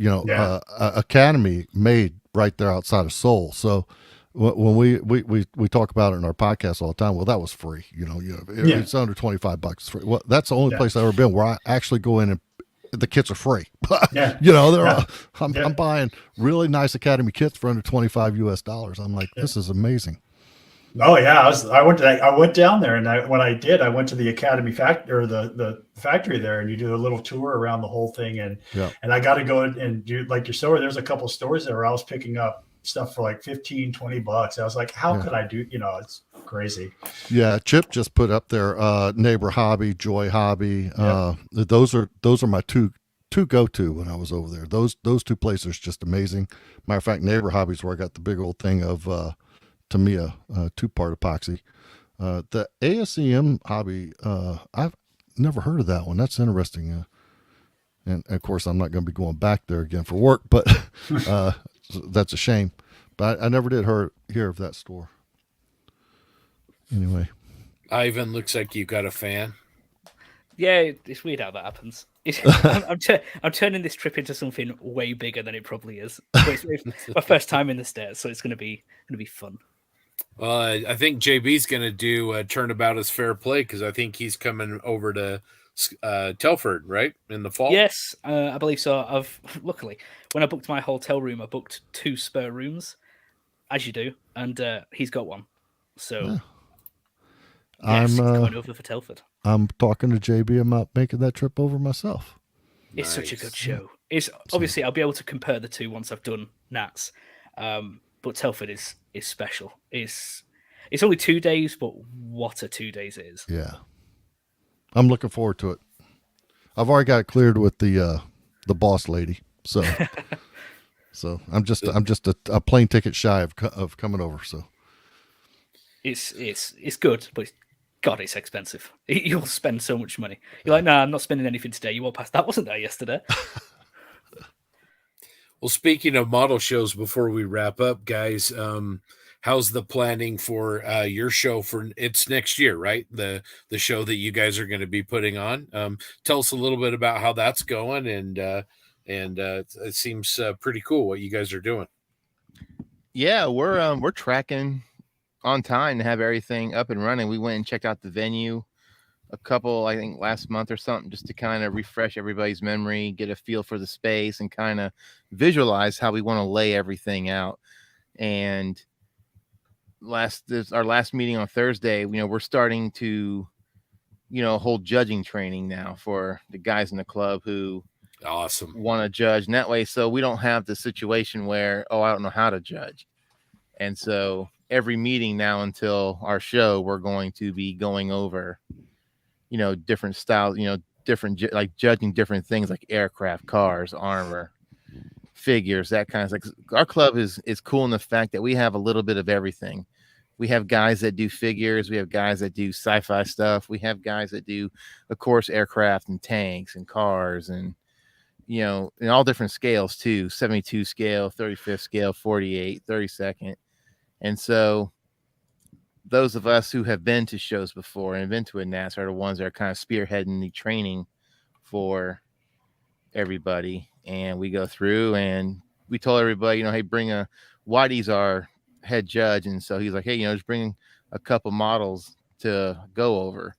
Academy made right there outside of Seoul. So when we talk about it in our podcast all the time, well, that was free. It's under $25 free. Well, that's the only place I've ever been where I actually go in and the kits are free. I'm buying really nice Academy kits for under $25. I'm like, this is amazing. Oh yeah, I went down there, and I went to the Academy the factory there, and you do a little tour around the whole thing, and I got to go and do like your store. There's a couple stores there where I was picking up stuff for like $15-$20. I was like, how could I do? It's crazy. Yeah, Chip just put up there Neighbor Hobby, Joy Hobby. Those are my two go-to when I was over there. Those two places are just amazing. Matter of fact, Neighbor Hobby's where I got the big old thing of Tamiya 2-part epoxy. The ASEM Hobby, I've never heard of that one. That's interesting. And of course, I'm not going to be going back there again for work, but that's a shame. But I never did hear of that store. Anyway, Ivan, looks like you got a fan. Yeah, it's weird how that happens. I'm turning this trip into something way bigger than it probably is. It's my first time in the stairs, so it's going to be fun. Well, I think JB's going to do Turnabout as Fair Play because I think he's coming over to Telford, right, in the fall. Yes, I believe so. Luckily, when I booked my hotel room, I booked 2 spare rooms, as you do, and he's got one. So he's coming over for Telford. I'm talking to JB about making that trip over myself. It's such a good show. It's obviously I'll be able to compare the two once I've done Nats, but Telford is special. It's only 2 days, but what a 2 days it is. Yeah, I'm looking forward to it. I've already got it cleared with the boss lady, so I'm just a plane ticket shy of coming over. So it's good, but God, it's expensive. You'll spend so much money. You're like, nah, I'm not spending anything today. You walk past, that wasn't there yesterday. Well, speaking of model shows, before we wrap up, guys, how's the planning for your show for it's next year, right? The show that you guys are going to be putting on. Tell us a little bit about how that's going, and it seems pretty cool what you guys are doing. Yeah, we're tracking on time to have everything up and running. We went and checked out the venue a couple, I think last month or something, just to kind of refresh everybody's memory, get a feel for the space, and kind of visualize how we want to lay everything out. And our last meeting on Thursday, we're starting to, hold judging training now for the guys in the club who awesome want to judge. And that way, so we don't have the situation where, I don't know how to judge. And so every meeting now until our show, we're going to be going over, different styles, different, like judging different things like aircraft, cars, armor, figures, that kind of like. Our club is cool in the fact that we have a little bit of everything. We have guys that do figures. We have guys that do sci-fi stuff. We have guys that do, of course, aircraft and tanks and cars and, in all different scales too, 72 scale, 35th scale, 48, 32nd. And so those of us who have been to shows before and been to a NAS are the ones that are kind of spearheading the training for everybody. And we go through and we told everybody, hey, bring Whitey's head judge, and so he's like, hey, just bring a couple models to go over.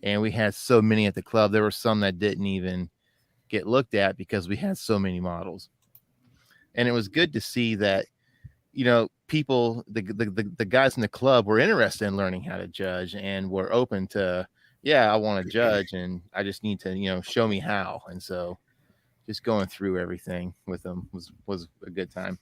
And we had so many at the club. There were some that didn't even get looked at because we had so many models. And it was good to see that, people, the guys in the club were interested in learning how to judge and were open to, I want to judge and I just need to, show me how. And so just going through everything with them was a good time.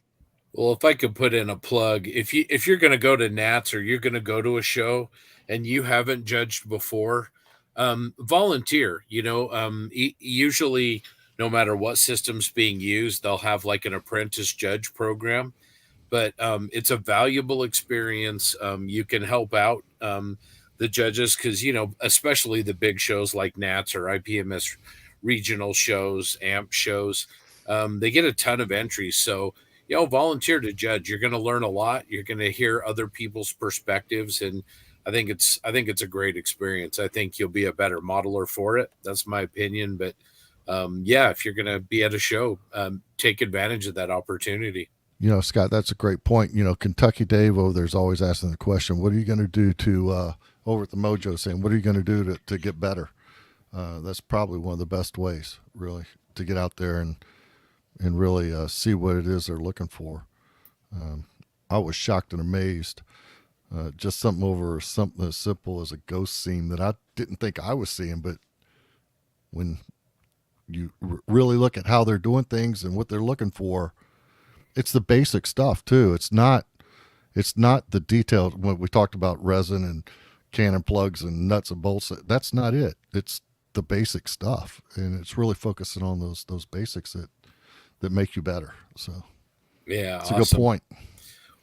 Well, if I could put in a plug, if you're going to go to Nats or you're going to go to a show and you haven't judged before, volunteer. Usually, no matter what system's being used, they'll have like an apprentice judge program. But it's a valuable experience. You can help out the judges because especially the big shows like Nats or IPMS regional shows, AMP shows, they get a ton of entries. So volunteer to judge. You're going to learn a lot. You're going to hear other people's perspectives, and I think it's a great experience. I think you'll be a better modeler for it. That's my opinion. But if you're going to be at a show, take advantage of that opportunity. Scott, that's a great point. Kentucky Dave over there's always asking the question, what are you going to do to over at the Mojo saying, what are you going to do to get better? That's probably one of the best ways, really, to get out there and really see what it is they're looking for. I was shocked and amazed. Just something as simple as a ghost scene that I didn't think I was seeing, but when you really look at how they're doing things and what they're looking for, it's the basic stuff too. It's not the detailed when we talked about resin and cannon plugs and nuts and bolts. That's not it. It's the basic stuff, and it's really focusing on those basics that make you better. So yeah, it's a good point.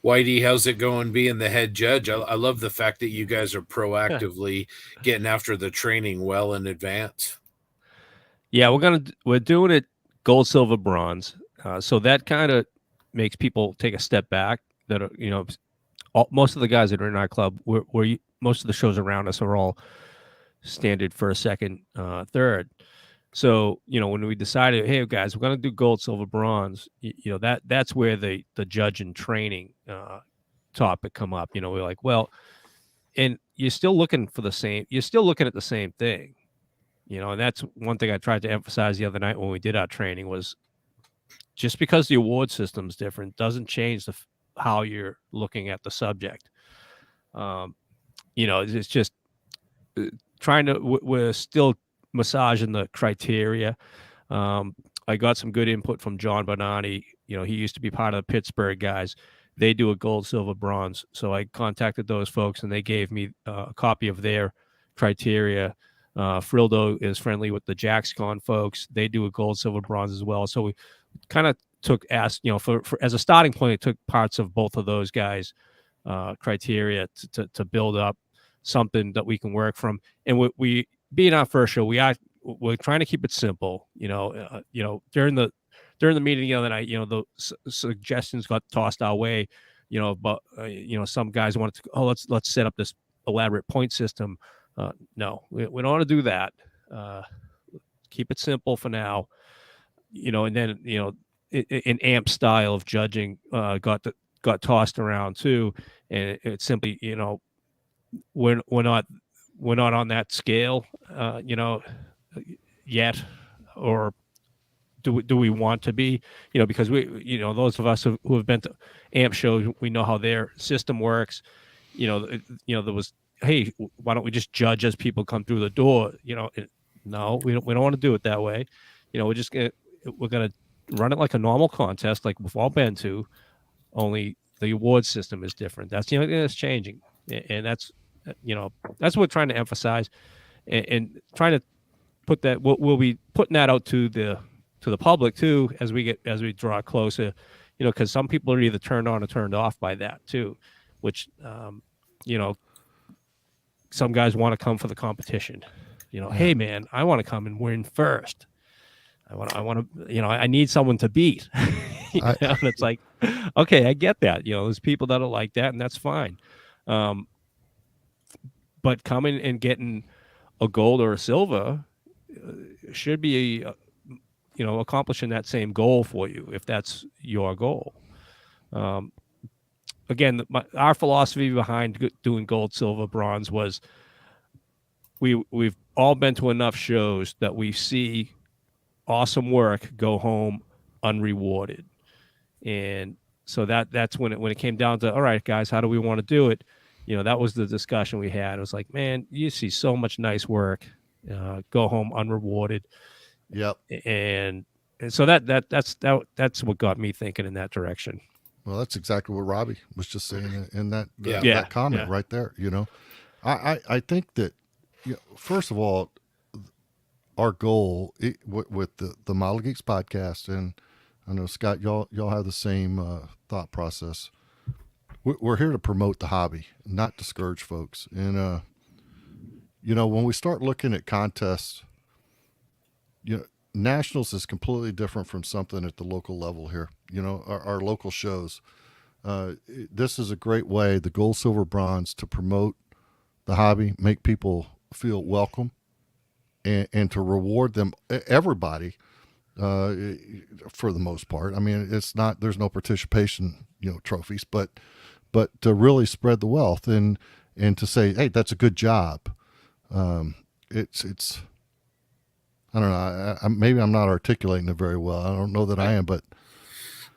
Whitey, how's it going being the head judge? I love the fact that you guys are proactively getting after the training well in advance. Yeah, we're doing it gold, silver, bronze. So that kind of makes people take a step back. That most of the guys that are in our club, most of the shows around us are all standard first, second, third. So when we decided, hey guys, we're going to do gold, silver, bronze, that's where the judge and training topic come up. We're like, well, and you're still looking at the same thing. And that's one thing I tried to emphasize the other night when we did our training was just because the award system's different doesn't change how you're looking at the subject. It's just we're still massaging the criteria. I got some good input from John Bonani. He used to be part of the Pittsburgh guys. They do a gold, silver, bronze. So I contacted those folks and they gave me a copy of their criteria. Frildo is friendly with the JaxCon folks. They do a gold, silver, bronze as well. So we kind of took as a starting point, it took parts of both of those guys' criteria to build up something that we can work from. And we being our first show, we're trying to keep it simple. During the meeting the other night, the suggestions got tossed our way. But some guys wanted to, let's set up this elaborate point system. No, we don't want to do that. Keep it simple for now. And then an AMP style of judging got tossed around too, and it's simply we're not on that scale yet, or do we want to be? Because we those of us who have been to AMP shows, we know how their system works. There was, hey, why don't we just judge as people come through the door? No, we don't want to do it that way. We're gonna run it like a normal contest, like we've all been to. Only the award system is different. That's the only thing that's changing, and that's what we're trying to emphasize, and trying to put that. We'll be putting that out to the public too as we draw closer. Because some people are either turned on or turned off by that too, which some guys want to come for the competition. Hey man, I want to come and win first. I want to, I need someone to beat. And it's like, okay, I get that. There's people that are like that, and that's fine. But coming and getting a gold or a silver should be, accomplishing that same goal for you if that's your goal. again, our philosophy behind doing gold, silver, bronze was we've all been to enough shows that we see awesome work go home unrewarded. And so that's when it came down to, all right, guys, how do we want to do it? That was the discussion we had. It was like, man, you see so much nice work go home unrewarded. Yep. And so that's what got me thinking in that direction. Well, that's exactly what Robbie was just saying in that comment right there. I think that, first of all, our goal with the Model Geeks podcast, and I know Scott, y'all have the same thought process. We're here to promote the hobby, not discourage folks. And when we start looking at contests, nationals is completely different from something at the local level here. Our local shows. This is a great way, the gold, silver, bronze, to promote the hobby, make people feel welcome, and to reward them, everybody, for the most part. I mean, there's no participation, trophies, but to really spread the wealth and to say, hey, that's a good job. It's I don't know. Maybe I'm not articulating it very well. I don't know that I am, but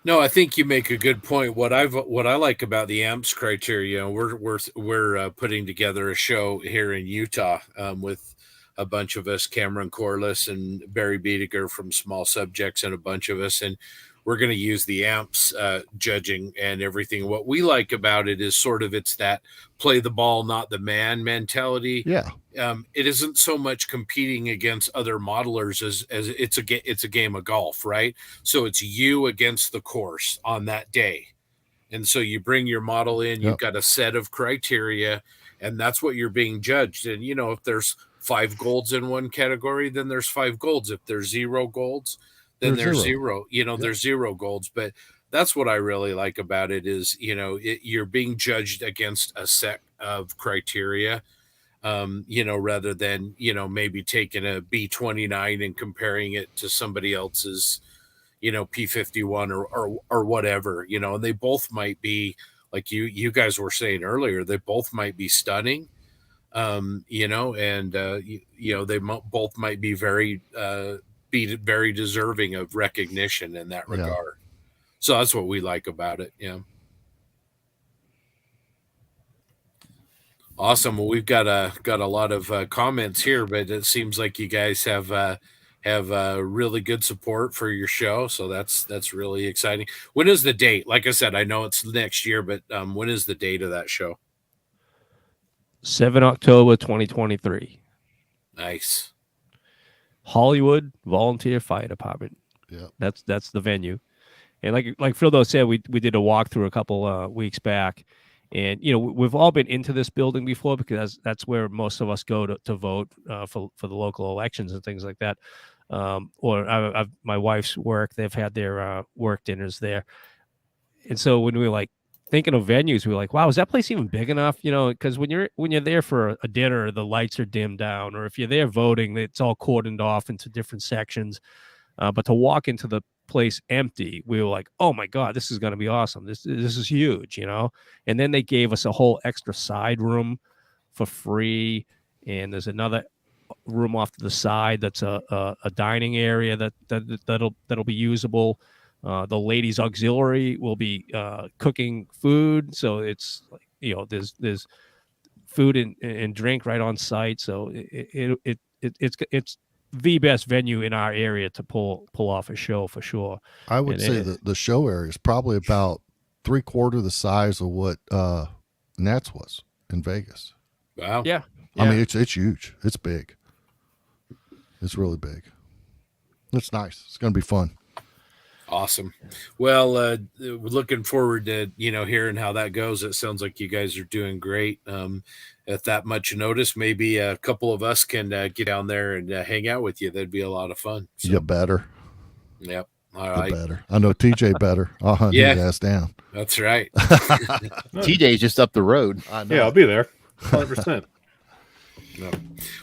no, I think you make a good point. What I like about the AMPS criteria, we're putting together a show here in Utah with a bunch of us, Cameron Corliss and Barry Biediger from Small Subjects, and a bunch of us, and we're going to use the AMPS judging and everything. What we like about it is sort of it's that play the ball, not the man mentality. Yeah. It isn't so much competing against other modelers as it's a game of golf, right? So it's you against the course on that day. And so you bring your model in, you've got a set of criteria, and that's what you're being judged. And, if there's 5 golds in one category, then there's 5 golds. If there's 0 golds, then there's zero. There's 0 golds. But that's what I really like about it is, you're being judged against a set of criteria, rather than, maybe taking a B29 and comparing it to somebody else's, P51 or whatever, and they both might be, like you guys were saying earlier, they both might be stunning, and they both might be very deserving of recognition in that regard. So that's what we like about it. Yeah. Awesome. Well, we've got a lot of comments here, but it seems like you guys have really good support for your show. So that's really exciting. When is the date? Like I said, I know it's next year, but when is the date of that show? 7 October 2023. Nice. Hollywood Volunteer Fire Department. Yeah, that's the venue. And like Frildo said, we did a walkthrough a couple weeks back, and we've all been into this building before because that's where most of us go to vote for the local elections and things like that. Or my wife's work, they've had their work dinners there, and so when we were thinking of venues, we were like, wow, is that place even big enough? Because when you're there for a dinner, the lights are dimmed down, or if you're there voting, it's all cordoned off into different sections. But to walk into the place empty, we were like, oh my God, this is going to be awesome. This is huge, And then they gave us a whole extra side room for free, and there's another room off to the side that's a dining area that'll be usable. The ladies' auxiliary will be cooking food, so it's there's food and drink right on site. So it's the best venue in our area to pull off a show for sure. I would say that the show area is probably about 3/4 the size of what Nats was in Vegas. Wow. Yeah. I mean, it's huge. It's big. It's really big. It's nice. It's going to be fun. Awesome. Well, we're looking forward to, hearing how that goes. It sounds like you guys are doing great. At that much notice, maybe a couple of us can get down there and hang out with you. That'd be a lot of fun. So, You better. Yep. All You right. better. I know TJ better. I'll hunt his ass down. That's right. TJ's just up the road. I know. Yeah, I'll be there. 100%.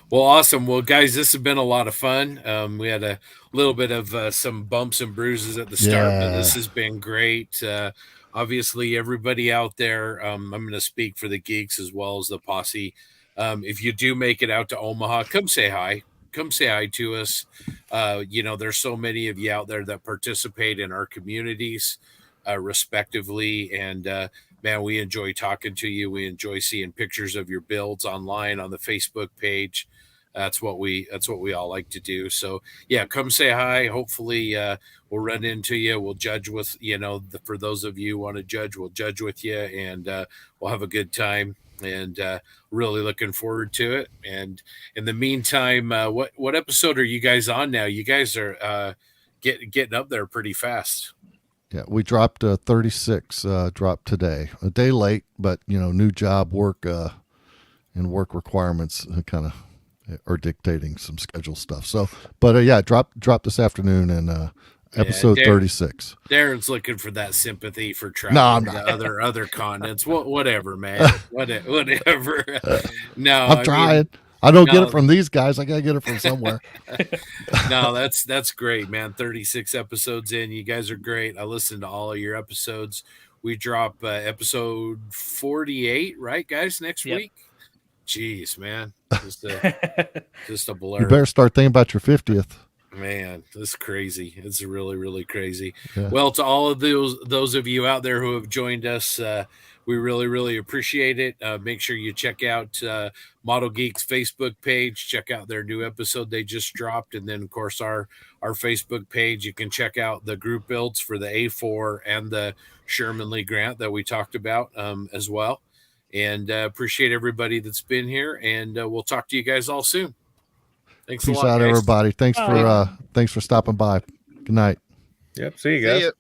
Well, awesome. Well, guys, this has been a lot of fun. We had a little bit of some bumps and bruises at the start, but this has been great. obviously everybody out there, I'm going to speak for the Geeks as well as the Posse. If you do make it out to Omaha, come say hi. Come say hi to us. There's so many of you out there that participate in our communities, respectively. And man, we enjoy talking to you. We enjoy seeing pictures of your builds online on the Facebook page. That's what we all like to do. So yeah, come say hi. Hopefully we'll run into you. We'll judge with, for those of you who want to judge, we'll judge with you, and we'll have a good time. And really looking forward to it. And in the meantime, what episode are you guys on now? You guys are getting up there pretty fast. Yeah, we dropped 36. Dropped today, a day late, but new job work and work requirements kind of are dictating some schedule stuff. So, but yeah, drop this afternoon and episode 36. Darren's looking for that sympathy for No, I'm traveling not. to other continents. Whatever, man. Whatever. No, I'm trying. I don't get it from these guys. I gotta get it from somewhere. No, that's great, man. 36 episodes in. You guys are great. I listened to all of your episodes. We drop episode 48, right, guys, next week? Jeez, man. Just a blur. You better start thinking about your 50th. Man, this is crazy. It's really, really crazy. Yeah. Well, to all of those of you out there who have joined us, we really, really appreciate it. Make sure you check out ModelGeeks Facebook page. Check out their new episode they just dropped. And then, of course, our Facebook page. You can check out the group builds for the A4 and the Sherman Lee Grant that we talked about as well. And appreciate everybody that's been here. And we'll talk to you guys all soon. Thanks Peace a lot, out, guys. everybody. Thanks for stopping by. Good night. Yep. See you guys. See ya.